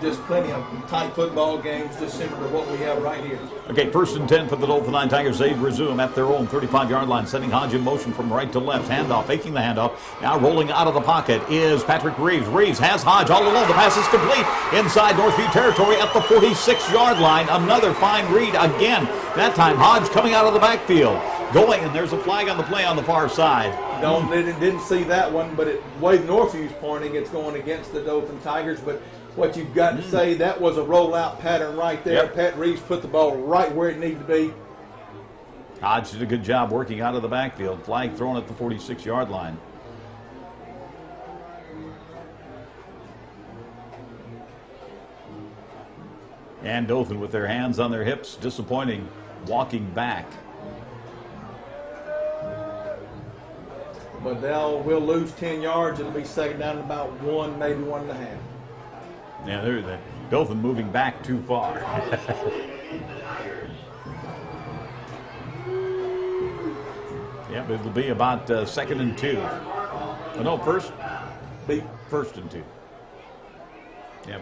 Just plenty of tight football games, just similar to what we have right here. Okay, 1st and 10 for the Dothan Tigers. They resume at their own 35-yard line, sending Hodge in motion from right to left. Handoff, faking the handoff. Now rolling out of the pocket is Patrick Reeves. Reeves has Hodge all alone. The pass is complete inside Northview territory at the 46-yard line. Another fine read again. That time Hodge coming out of the backfield. Going, and there's a flag on the play on the far side. Didn't see that one, but the way Northview's pointing, it's going against the Dothan Tigers. But what you've got to say, that was a rollout pattern right there. Yep. Pat Reeves put the ball right where it needed to be. Hodge did a good job working out of the backfield. Flag thrown at the 46-yard line. And Dothan with their hands on their hips, disappointing, walking back. But we'll lose 10 yards. It'll be second down at about 1, maybe 1.5. Yeah, they're Dothan moving back too far. Yeah, but it'll be about 2nd and 2. Oh, no, first and 2. Yeah,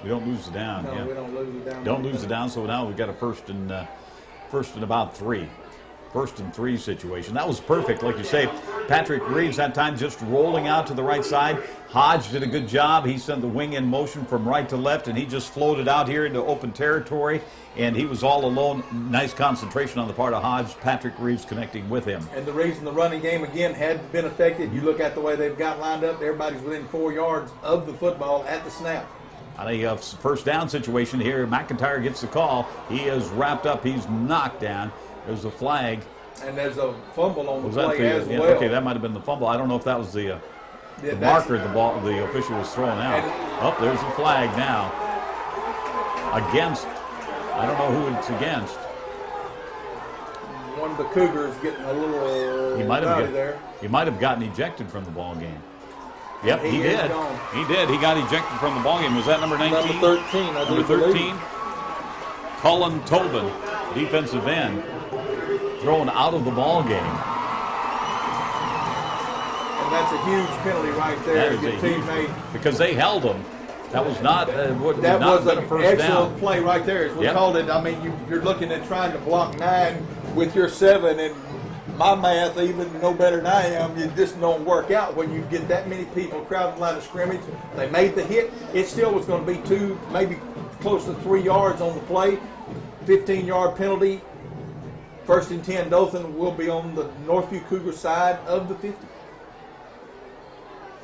we don't lose it down. No, yeah. we don't lose it down. Don't lose it down. So now we've got a first and about 3. 1st and 3 situation. That was perfect, like you say. Patrick Reeves that time just rolling out to the right side. Hodge did a good job. He sent the wing in motion from right to left, and he just floated out here into open territory, and he was all alone. Nice concentration on the part of Hodge. Patrick Reeves connecting with him. And the reason the running game, again, had been affected, you look at the way they've got lined up, everybody's within 4 yards of the football at the snap. On a first down situation here, McIntyre gets the call. He is wrapped up. He's knocked down. There's a flag. And there's a fumble on the play as yeah, well. Okay, that might have been the fumble. I don't know if that was the marker the official was throwing out. There's a flag now. Against, I don't know who it's against. One of the Cougars getting a little rowdy there. He might have gotten ejected from the ball game. Yep, He he is did. gone. He did. He got ejected from the ball game. Was that number 19? Number 13, I Number believe. 13. Cullen Tobin, defensive end, thrown out of the ball game. And that's a huge penalty right there. That is Your a huge teammate. because they held him. That was not would That not was been an a first excellent down. play right there. As we Yep. called it. I mean, you're looking at trying to block 9 with your 7, and my math, even no better than I am, it just don't work out when you get that many people crowding the line of scrimmage. They made the hit. It still was going to be 2, maybe close to 3 yards on the play. 15-yard penalty. 1st and 10, Dothan will be on the Northview Cougar side of the 50.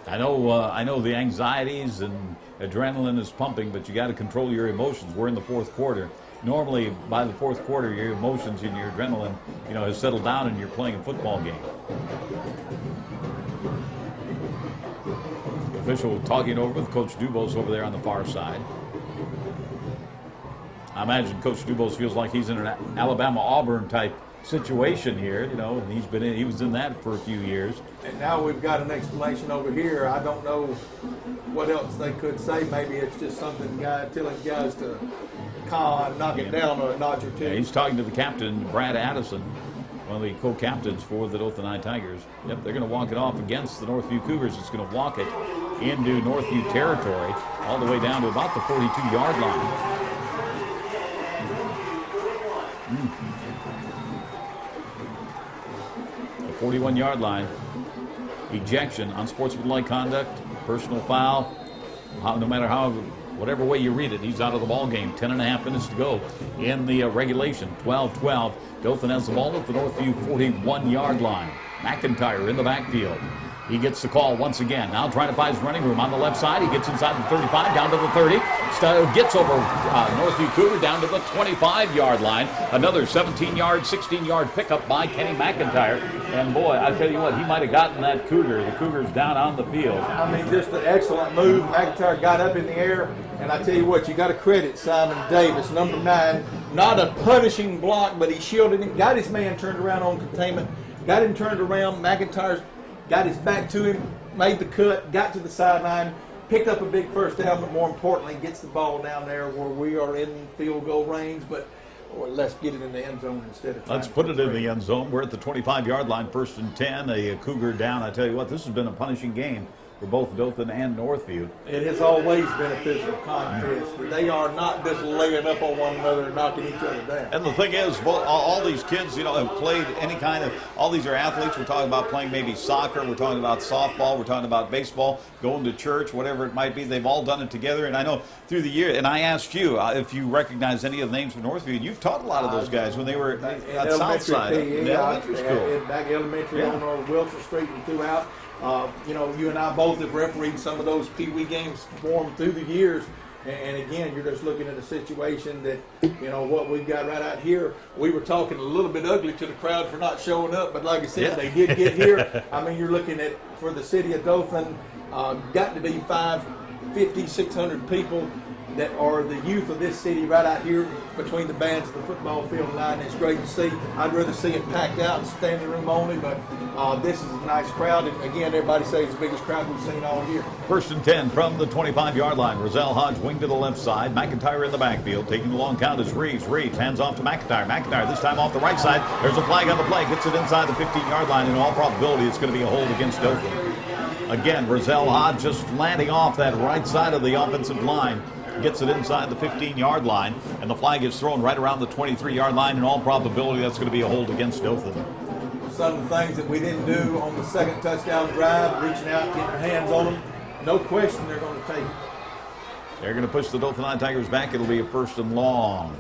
I know the anxieties and adrenaline is pumping, but you got to control your emotions. We're in the 4th quarter. Normally, by the 4th quarter, your emotions and your adrenaline, has settled down and you're playing a football game. The official talking over with Coach Dubose over there on the far side. I imagine Coach Dubose feels like he's in an Alabama-Auburn type situation here, and he was in that for a few years. And now we've got an explanation over here. I don't know what else they could say. Maybe it's just something telling guys to knock it down or a notch or 2. Yeah, he's talking to the captain, Brad Addison, one of the co-captains for the Dothan Tigers. Yep, they're going to walk it off against the Northview Cougars. It's going to walk it into Northview territory all the way down to about the 42-yard line. The 41-yard line. Ejection, unsportsmanlike conduct, personal foul. No matter how Whatever way you read it, he's out of the ball game. 10.5 minutes to go in the regulation. 12-12. Dothan has the ball at the Northview 41-yard line. McIntyre in the backfield. He gets the call once again. Now trying to find his running room on the left side. He gets inside the 35, down to the 30. Gets over Northview Cougar down to the 25-yard line. Another 17-yard, 16-yard pickup by Kenny McIntyre. And boy, I tell you what, he might have gotten that Cougar. The Cougar's down on the field. I mean, just an excellent move. McIntyre got up in the air. And I tell you what, you got to credit Simon Davis, number 9. Not a punishing block, but he shielded him, got his man turned around on containment, got him turned around. McIntyre's got his back to him, made the cut, got to the sideline, picked up a big first down, but more importantly, gets the ball down there where we are in field goal range. But let's get it in the end zone instead of let's put it in the end zone. We're at the 25-yard line, 1st and 10. A Cougar down. I tell you what, this has been a punishing game for both Dothan and Northview. It has always been a physical contest. They are not just laying up on one another and knocking each other down. And the thing is, well, all these kids, have played any kind of, all these are athletes. We're talking about playing maybe soccer. We're talking about softball. We're talking about baseball, going to church, whatever it might be. They've all done it together. And I know through the year, and I asked you if you recognize any of the names from Northview, and you've taught a lot of those guys when they were at Southside. In elementary school. Back elementary on Wilson Street and throughout. You and I both have refereed some of those Pee Wee games for them through the years. And again, you're just looking at a situation that, what we've got right out here. We were talking a little bit ugly to the crowd for not showing up, but like I said, they did get here. I mean, you're looking at, for the city of Dothan, got to be 550, 600 people that are the youth of this city right out here between the bands of the football field line. It's great to see. I'd rather see it packed out and standing room only, but this is a nice crowd. And again, everybody says it's the biggest crowd we've seen all year. 1st and 10 from the 25-yard line. Roselle Hodge wing to the left side. McIntyre in the backfield. Taking the long count is Reeves. Reeves hands off to McIntyre. McIntyre this time off the right side. There's a flag on the play. Gets it inside the 15-yard line. In all probability, it's going to be a hold against Dothan. Again, Roselle Hodge just landing off that right side of the offensive line. Gets it inside the 15-yard line, and the flag is thrown right around the 23-yard line. In all probability, that's going to be a hold against Dothan. Some of the things that we didn't do on the second touchdown drive, reaching out, getting our hands on them, no question they're going to take it. They're going to push the Dothan Tigers back. It'll be a 1st and long.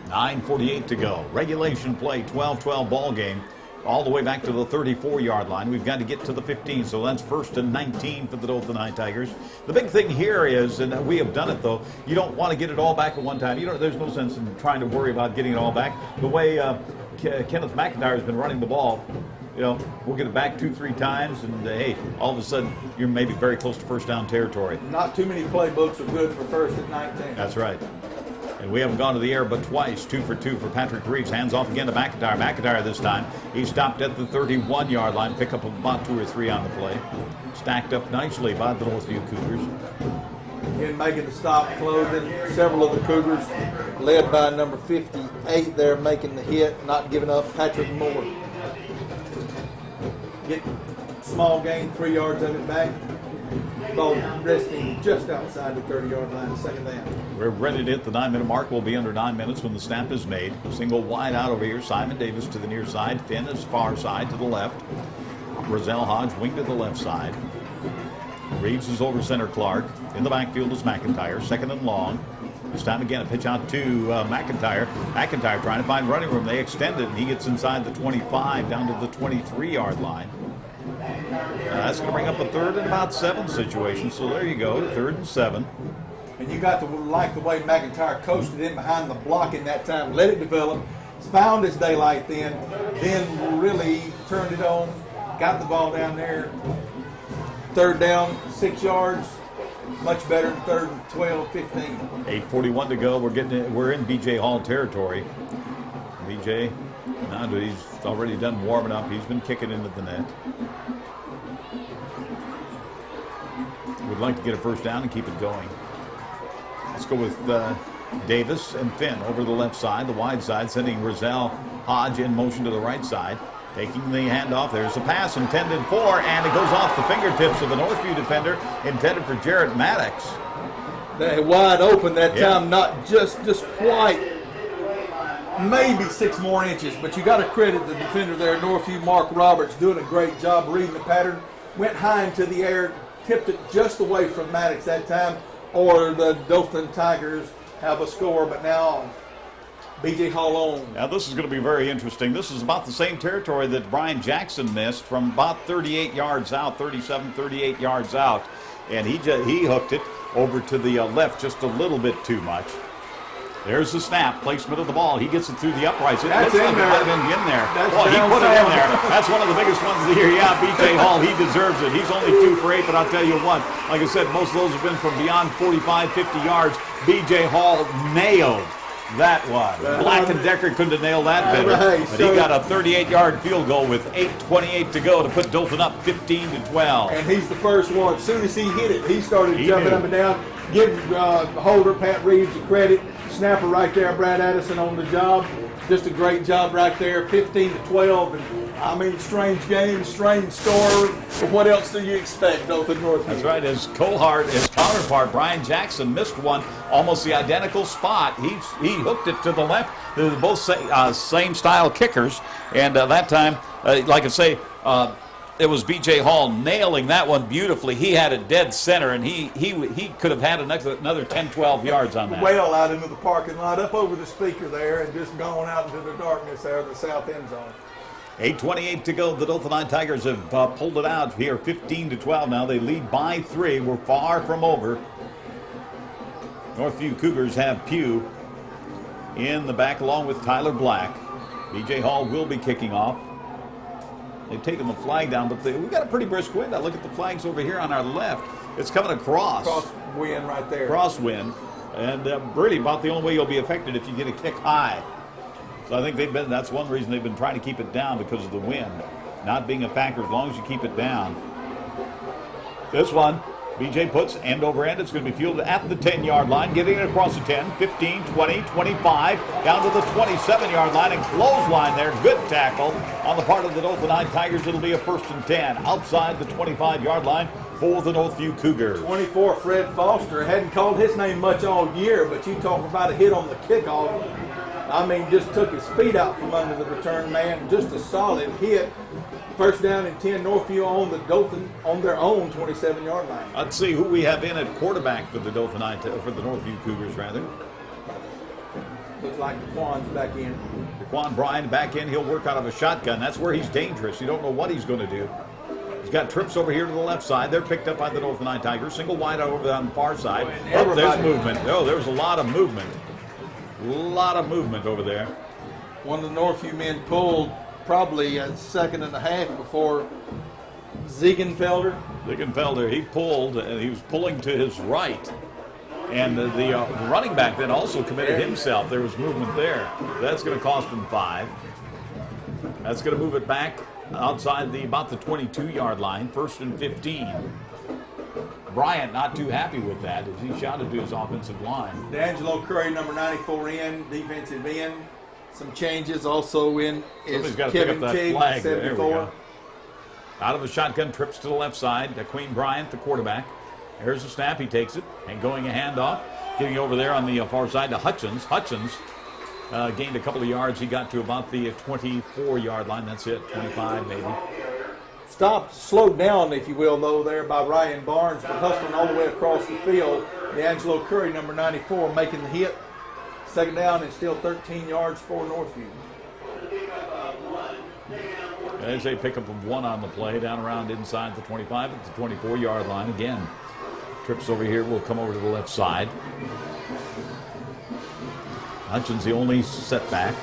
9:48 to go. Regulation play, 12-12 ball game. All the way back to the 34-yard line. We've got to get to the 15, so that's 1st and 19 for the Dothan Tigers. The big thing here is, and we have done it though, you don't want to get it all back at one time. There's no sense in trying to worry about getting it all back. The way Kenneth McIntyre has been running the ball, we'll get it back 2-3 times, and hey, all of a sudden you're maybe very close to first down territory. Not too many playbooks are good for 1st and 19. That's right. And we haven't gone to the air but twice. 2 for 2 for Patrick Reeves. Hands off again to McIntyre. McIntyre this time. He stopped at the 31-yard line. Pick up about 2 or 3 on the play. Stacked up nicely by the Northview Cougars. Again, making the stop, closing. Several of the Cougars, led by number 58 there, making the hit, not giving up. Patrick Moore. Get small gain, 3 yards of it back. Ball resting just outside the 30-yard line, 2nd down. We're ready to hit the 9-minute mark. We'll be under 9 minutes when the snap is made. Single wide out over here. Simon Davis to the near side. Finn is far side to the left. Roselle Hodge wing to the left side. Reeves is over center Clark. In the backfield is McIntyre. 2nd and long. This time again a pitch out to McIntyre. McIntyre trying to find running room. They extend it, and he gets inside the 25 down to the 23-yard line. That's going to bring up a 3rd and about 7 situation. So there you go, 3rd and 7. And you got to like the way McIntyre coasted in behind the block in that time. Let it develop. Found his daylight then really turned it on. Got the ball down there. 3rd down, 6 yards. Much better than 3rd and 12, 15. 8:41 to go. We're in BJ Hall territory. BJ, he's already done warming up. He's been kicking into the net. Would like to get a first down and keep it going. Let's go with Davis and Finn over the left side, the wide side, sending Roselle Hodge in motion to the right side. Taking the handoff. There's a pass intended for, and it goes off the fingertips of the Northview defender, intended for Jarrett Maddox. They wide open that time, not just quite, maybe 6 more inches, but you got to credit the defender there, Northview, Mark Roberts, doing a great job reading the pattern. Went high into the air, tipped it just away from Maddox that time. or the Dothan Tigers have a score, but now B.J. Hall on. Now this is going to be very interesting. This is about the same territory that Brian Jackson missed from about 38 yards out, 37, 38 yards out. And he hooked it over to the left just a little bit too much. There's the snap, placement of the ball. He gets it through the uprights. It looks like it might have been in there. Well, he put it in there. That's one of the biggest ones of the year. Yeah, B.J. Hall, he deserves it. He's only 2 for 8, but I'll tell you what, like I said, most of those have been from beyond 45, 50 yards. B.J. Hall nailed that one. Black and Decker couldn't have nailed that better. Right, but he got a 38-yard field goal with 8:28 to go to put Dothan up 15-12. And he's the first one. As soon as he hit it, he started jumping up and down. Give Holder, Pat Reeves, the credit. Snapper right there, Brad Addison on the job. Just a great job right there, 15-12. And I mean, strange game, strange score. But what else do you expect, Dothan Northview? That's right. His counterpart, Brian Jackson, missed one, almost the identical spot. He hooked it to the left. They're both same style kickers. And that time, like I say, it was B.J. Hall nailing that one beautifully. He had it dead center, and he could have had another 10, 12 yards on that. Well out into the parking lot, up over the speaker there, and just gone out into the darkness there, the south end zone. 8:28 to go. The Dothan Tigers have pulled it out here, 15-12 now. They lead by 3. We're far from over. Northview Cougars have Pugh in the back along with Tyler Black. B.J. Hall will be kicking off. They've taken the flag down, but we've got a pretty brisk wind. Now look at the flags over here on our left. It's coming across. Crosswind right there. Crosswind. And really about the only way you'll be affected if you get a kick high. So I think that's one reason they've been trying to keep it down, because of the wind not being a factor as long as you keep it down. This one, BJ puts end over end. It's going to be fielded at the 10-yard line, getting it across the 10, 15, 20, 25, down to the 27-yard line, and clothesline there. Good tackle on the part of the Dothan Tigers. It'll be a 1st and 10 outside the 25-yard line for the Northview Cougars. 24, Fred Foster. Hadn't called his name much all year, but you talk about a hit on the kickoff. I mean, just took his feet out from under the return man. Just a solid hit. 1st down and 10, Northview on the Dothan on their own 27-yard line. Let's see who we have in at quarterback for the Northview Cougars, rather. Looks like DeQuan's back in. DeQuan Bryan back in. He'll work out of a shotgun. That's where he's dangerous. You don't know what he's going to do. He's got trips over here to the left side. They're picked up by the Dothan Tigers. Single wide over there on the far side. Oh, there's movement. Oh, there's a lot of movement. A lot of movement over there. One of the Northview men pulled probably a second and a half before Ziegenfelder. Ziegenfelder, he pulled, and he was pulling to his right. And the running back then also committed himself. There was movement there. That's going to cost him 5. That's going to move it back outside about the 22-yard line, 1st and 15. Bryant not too happy with that as he shouted to his offensive line. D'Angelo Curry, number 94 in, defensive end. Some changes also in is Kevin King, 74. Out of a shotgun, trips to the left side. Queen Bryant, the quarterback. Here's the snap. He takes it and going a handoff. Getting over there on the far side to Hutchins. Hutchins gained a couple of yards. He got to about the 24-yard line. That's it, 25 maybe. Slowed down, if you will, though, there by Ryan Barnes, but hustling all the way across the field. D'Angelo Curry, number 94, making the hit. 2nd down and still 13 yards for Northview. There's a pickup of 1 on the play, down around inside the 25 at the 24-yard line. Again, trips over here will come over to the left side. Hutchins the only setback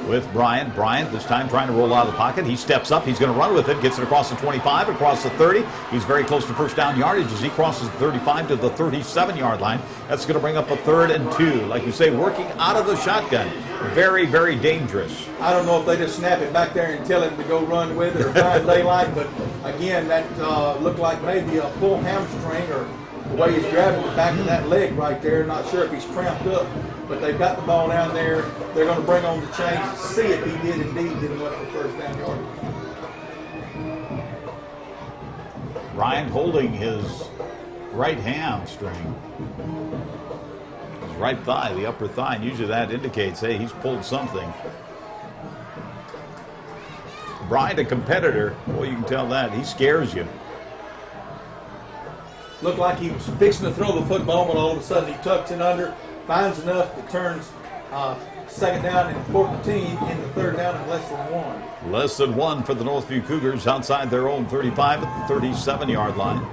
with Bryant. Bryant this time trying to roll out of the pocket. He steps up. He's going to run with it. Gets it across the 25, across the 30. He's very close to 1st down yardage as he crosses the 35 to the 37-yard line. That's going to bring up a 3rd and 2. Like you say, working out of the shotgun. Very, very dangerous. I don't know if they just snap it back there and tell him to go run with it or find daylight, but again, that looked like maybe a pull hamstring, or the way he's grabbing the back of that leg right there. Not sure if he's cramped up, but they've got the ball down there. They're going to bring on the change to see if he did indeed get him up for 1st down yardage. Bryant holding his right hamstring. His right thigh, the upper thigh, and usually that indicates, hey, he's pulled something. Bryant, a competitor, boy, you can tell that. He scares you. Looked like he was fixing to throw the football, but all of a sudden he tucks it under, finds enough that turns second down and 14 into third down in less than one. Less than one for the Northview Cougars outside their own 35 at the 37-yard line.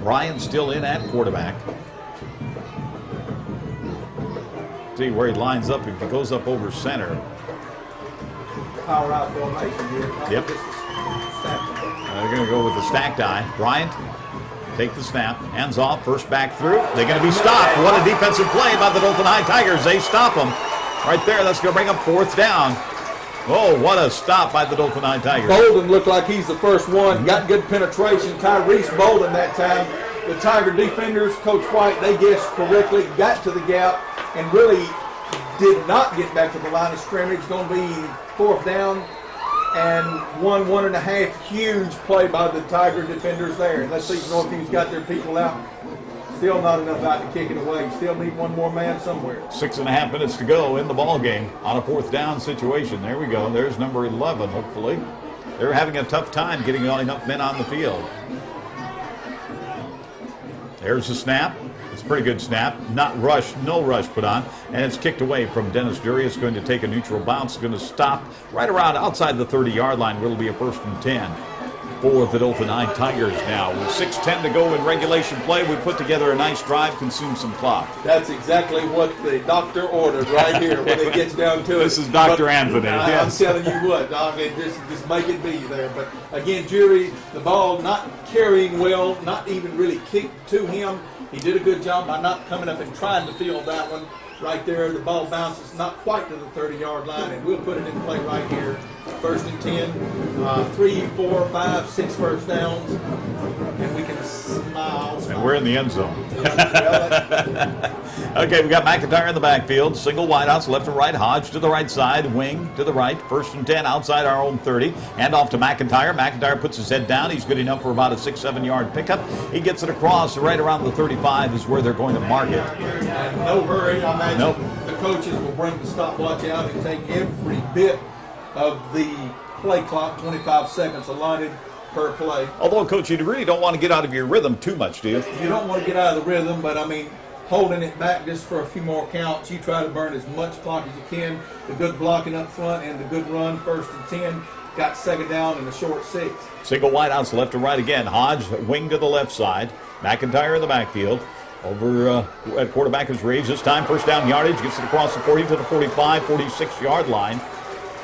Ryan still in at quarterback. See where he lines up if he goes up over center. Power out formation here. Yep. They're going to go with the stacked eye. Bryant, take the snap. Hands off. First back through. They're going to be stopped. What a defensive play by the Dothan High Tigers. They stop them. Right there. That's going to bring up fourth down. Oh, what a stop by the Dothan High Tigers. Bolden looked like he's the first one. Got good penetration. Tyrese Bolden that time. The Tiger defenders, Coach White, they guessed correctly, got to the gap, and really did not get back to the line of scrimmage. Going to be fourth down and 1.5. Huge play by the Tiger defenders there. And let's see if Northview's got their people out. Still not enough out to kick it away. Still need one more man somewhere. 6.5 minutes to go in the ball game on a fourth down situation. There we go. There's number 11, hopefully. They're having a tough time getting enough men on the field. There's the snap. It's a pretty good snap. Not rush, no rush put on. And it's kicked away from Dennis Durius. Going to take a neutral bounce. Going to stop right around outside the 30-yard line. It'll be a 1st and 10 for the Dothan High Tigers now. With 6:10 to go in regulation play, we put together a nice drive, consume some clock. That's exactly what the doctor ordered right here when it gets down to it. This is Dr. Anthony. Yes. I'm telling you what, Doc, just make it be there. But again, Jury, the ball not carrying well, not even really kicked to him. He did a good job by not coming up and trying to field that one. Right there, the ball bounces not quite to the 30-yard line, and we'll put it in play right here. 1st and 10, 3, 4, 5, 6 first downs, and we can smile. And we're in the end zone. Okay, we got McIntyre in the backfield. Single wideouts, left and right. Hodge to the right side. Wing to the right. 1st and 10 outside our own 30. Hand off to McIntyre. McIntyre puts his head down. He's good enough for about a 6-7 yard pickup. He gets it across. Right around the 35 is where they're going to mark it. And no hurry. I imagine the coaches will bring the stopwatch out and take every bit of the play clock, 25 seconds allotted per play. Although, Coach, you really don't want to get out of your rhythm too much, do you? You don't want to get out of the rhythm, but I mean, holding it back just for a few more counts. You try to burn as much clock as you can. The good blocking up front and the good run, 1st and 10. Got second down and a short 6. Single wideouts left and right again. Hodge, wing to the left side. McIntyre in the backfield. Over at quarterback is Reeves. This time, 1st down yardage. Gets it across the 40 to the 45, 46-yard line.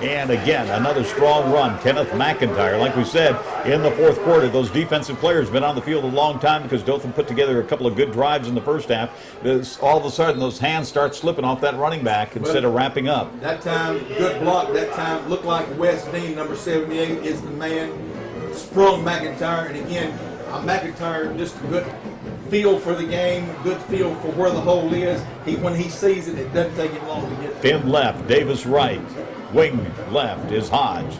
And again, another strong run. Kenneth McIntyre, like we said, in the 4th quarter, those defensive players have been on the field a long time because Dothan put together a couple of good drives in the first half. All of a sudden, those hands start slipping off that running back instead of wrapping up. That time, good block. That time, looked like Wes Dean, number 78, is the man. Sprung McIntyre. And again, McIntyre, just a good feel for the game, good feel for where the hole is. When he sees it, it doesn't take him long to get there. Finn left, Davis right. Wing left is Hodge.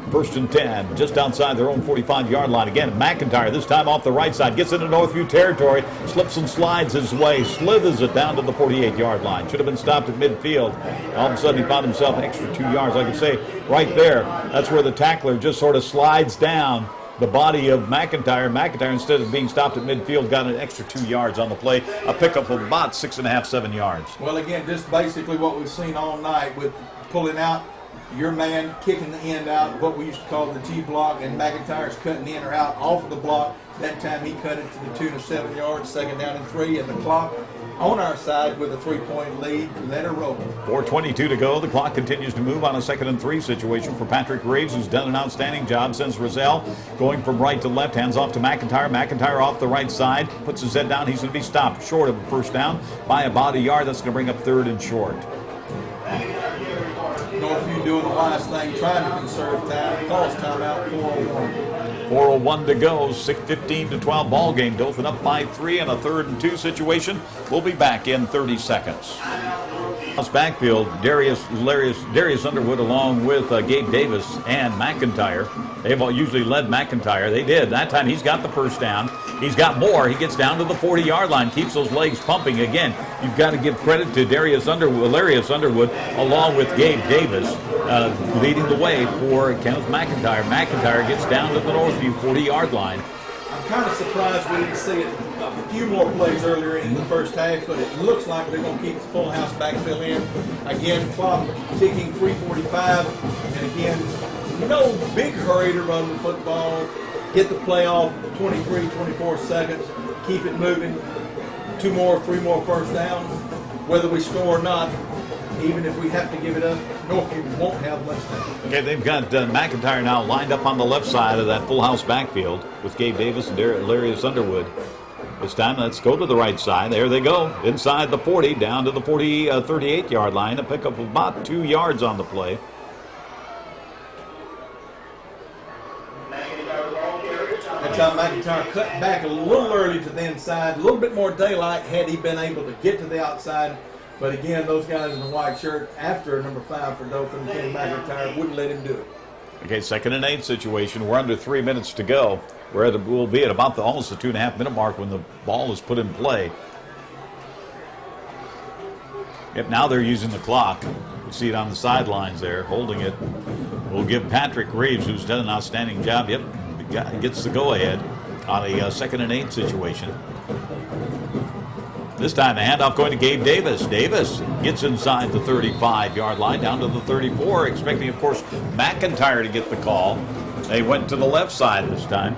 1st and 10, just outside their own 45-yard line. Again, McIntyre, this time off the right side, gets into Northview territory, slips and slides his way, slithers it down to the 48-yard line. Should have been stopped at midfield. All of a sudden, he found himself an extra 2 yards. Like I say, right there, that's where the tackler just sort of slides down the body of McIntyre. McIntyre, instead of being stopped at midfield, got an extra 2 yards on the play. A pickup of about 6.5, 7 yards. Well, again, just basically what we've seen all night with pulling out your man, kicking the end out, what we used to call the G block, and McIntyre's cutting in or out off of the block. That time he cut it to the tune of 7 yards, 2nd down and 3, and the clock on our side with a 3-point lead. Let her roll. 4:22 to go. The clock continues to move on a 2nd and 3 situation for Patrick Reeves, who's done an outstanding job. Sends Rozelle going from right to left, hands off to McIntyre. McIntyre off the right side, puts his head down. He's going to be stopped short of a 1st down by about a yard. That's going to bring up 3rd and short. Northview doing the last thing, trying to conserve time. Calls timeout, 4:01. 4:01 to go, 6:15 to 12 ball game. Dothan up by 3 in a 3rd and 2 situation. We'll be back in 30 seconds. Backfield, Darius Underwood along with Gabe Davis and McIntyre. They've all usually led McIntyre. They did. That time he's got the 1st down. He's got more. He gets down to the 40-yard line, keeps those legs pumping. Again, you've got to give credit to Larius Underwood along with Gabe Davis leading the way for Kenneth McIntyre. McIntyre gets down to the Northview 40-yard line. I'm kind of surprised we didn't see it a few more plays earlier in the first half, but it looks like they're going to keep the full house backfield in. Again, clock ticking 3:45, and again, no big hurry to run the football. Get the play off 23, 24 seconds. Keep it moving. 2 more, 3 more first downs. Whether we score or not, even if we have to give it up, Northview won't have much time. Okay, they've got McIntyre now lined up on the left side of that full house backfield with Gabe Davis and Darius Underwood. This time, let's go to the right side. There they go, inside the 40, down to the 38-yard line. A pickup of about 2 yards on the play. That time McIntyre cut back a little early to the inside. A little bit more daylight had he been able to get to the outside. But again, those guys in the white shirt, after number 5 for Dothan, Kenny McIntyre, wouldn't let him do it. Okay, 2nd and 8 situation. We're under 3 minutes to go. We'll be at about almost the 2.5-minute mark when the ball is put in play. Yep, now they're using the clock. You see it on the sidelines there, holding it. We'll give Patrick Reeves, who's done an outstanding job, gets the go-ahead on a 2nd and 8 situation. This time the handoff going to Gabe Davis. Davis gets inside the 35-yard line, down to the 34, expecting, of course, McIntyre to get the call. They went to the left side this time.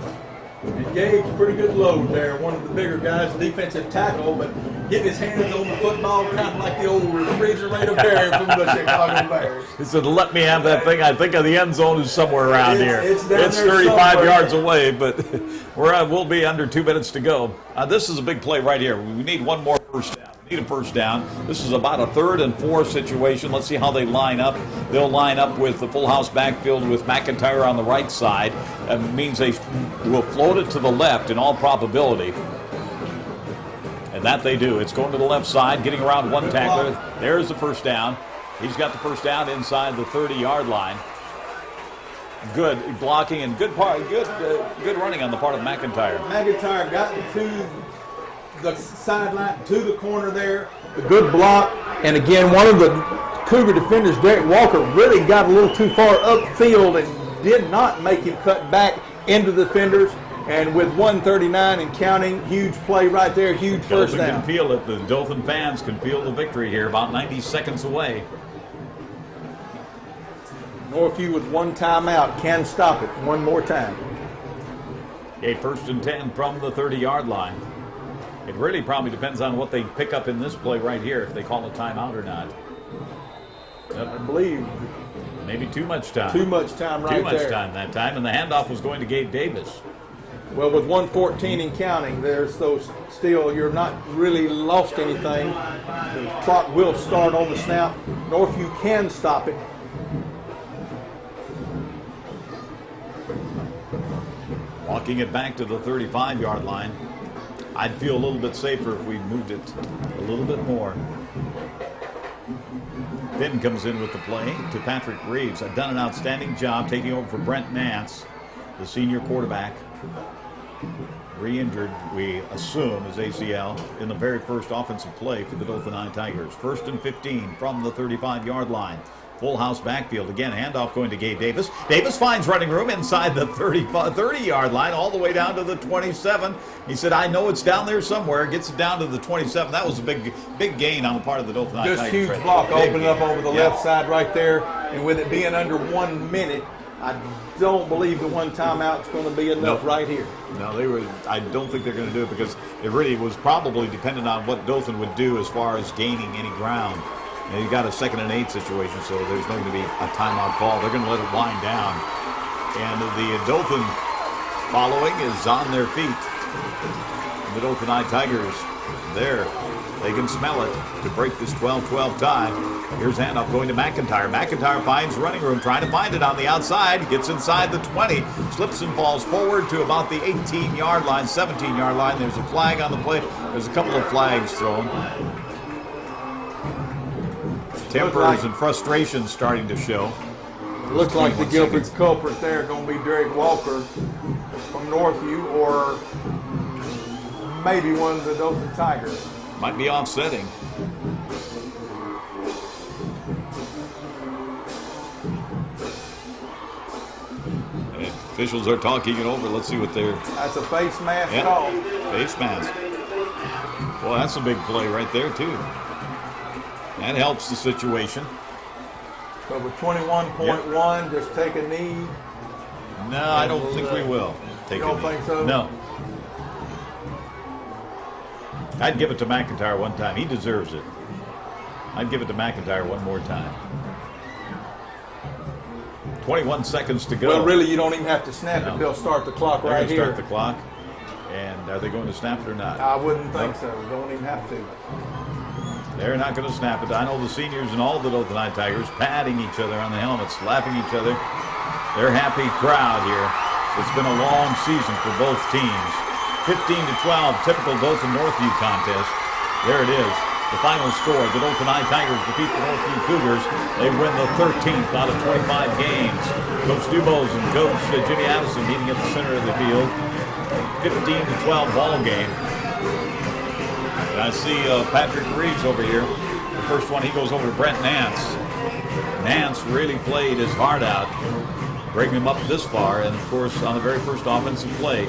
And Gabe's pretty good load there. One of the bigger guys, defensive tackle, but getting his hands on the football, kind of like the old refrigerator bear from the Chicago Bears. He said, let me have that thing. I think the end zone is somewhere around here. It's 35 yards away, but we'll be under 2 minutes to go. This is a big play right here. We need one more first down. We need a first down. This is about a 3rd and 4 situation. Let's see how they line up. They'll line up with the full house backfield with McIntyre on the right side. That means they will float it to the left in all probability. And that they do. It's going to the left side, getting around one tackler. There's the first down. He's got the first down inside the 30-yard line. Good blocking and good running on the part of McIntyre. McIntyre got to the sideline, to the corner there. A good block. And again, one of the Cougar defenders, Derek Walker, really got a little too far upfield and did not make him cut back into the defenders. And with 1:39 and counting, huge play right there, huge first down. Can feel it. The Dothan fans can feel the victory here, about 90 seconds away. Northview with 1 timeout can stop it one more time. Okay, 1st and 10 from the 30-yard line. It really probably depends on what they pick up in this play right here, if they call a timeout or not. I believe maybe too much time. Too much time right there. Too much time that time, and the handoff was going to Gabe Davis. Well, with 1:14 and counting, there's those still, you're not really lost anything. The clock will start on the snap. Northview can stop it. Walking it back to the 35-yard line. I'd feel a little bit safer if we moved it a little bit more. Finn comes in with the play to Patrick Reeves. I've done an outstanding job taking over for Brent Nance, the senior quarterback. Re-injured, we assume, is ACL in the very first offensive play for the Dothan Tigers. 1st and 15 from the 35-yard line. Full house backfield. Again, handoff going to Gabe Davis. Davis finds running room inside the 30-yard line, all the way down to the 27. He said, I know it's down there somewhere. Gets it down to the 27. That was a big gain on the part of the Dothan Tigers. Just huge block opening up over the left side right there. And with it being under 1 minute, I don't believe the 1 timeout is going to be enough right here. No, I don't think they're going to do it because it really was probably dependent on what Dothan would do as far as gaining any ground. And you got a 2nd and 8 situation, so there's not going to be a timeout call. They're going to let it wind down. And the Dothan following is on their feet. The Dothan Tigers there. They can smell it to break this 12-12 tie. Here's handoff going to McIntyre. McIntyre finds running room, trying to find it on the outside. Gets inside the 20. Slips and falls forward to about the 18-yard line, 17-yard line. There's a flag on the play. There's a couple of flags thrown. Tempers and frustration starting to show. Looks like the guilty culprit there going to be Derek Walker from Northview, or maybe one of the Dothan Tigers. Might be offsetting. And officials are talking it over. Let's see what they're... That's a face mask Yep. call. Face mask. Well, that's a big play right there, too. That helps the situation. So with 21.1, just take a knee. No, I don't think we will. Take You don't a knee. think so? No. I'd give it to McIntyre one time. He deserves it. I'd give it to McIntyre one more time. 21 seconds to go. Well, really, you don't even have to snap No. it. They'll start the clock They're right going to here. start the clock. And are they going to snap it or not? I wouldn't think Nope. so. Don't even have to. They're not going to snap it. I know the seniors and all the Dothan Tigers patting each other on the helmets, slapping each other. They're happy crowd here. It's been a long season for both teams. 15-12, typical Dothan Northview contest. There it is. The final score, the Dothan Tigers defeat the Northview Cougars. They win the 13th out of 25 games. Coach Dubose and Coach Jimmy Addison meeting at the center of the field. 15-12 ball game. And I see Patrick Reeves over here. The first one, he goes over to Brent Nance. Nance really played his heart out, bringing him up this far. And, of course, on the very first offensive play,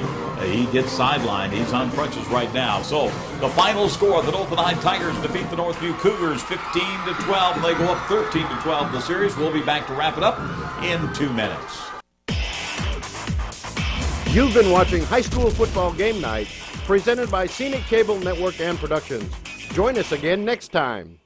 he gets sidelined. He's on crutches right now. So the final score, the Dothan Tigers defeat the Northview Cougars 15-12. They go up 13-12 in the series. We'll be back to wrap it up in 2 minutes. You've been watching High School Football Game Night, presented by Scenic Cable Network and Productions. Join us again next time.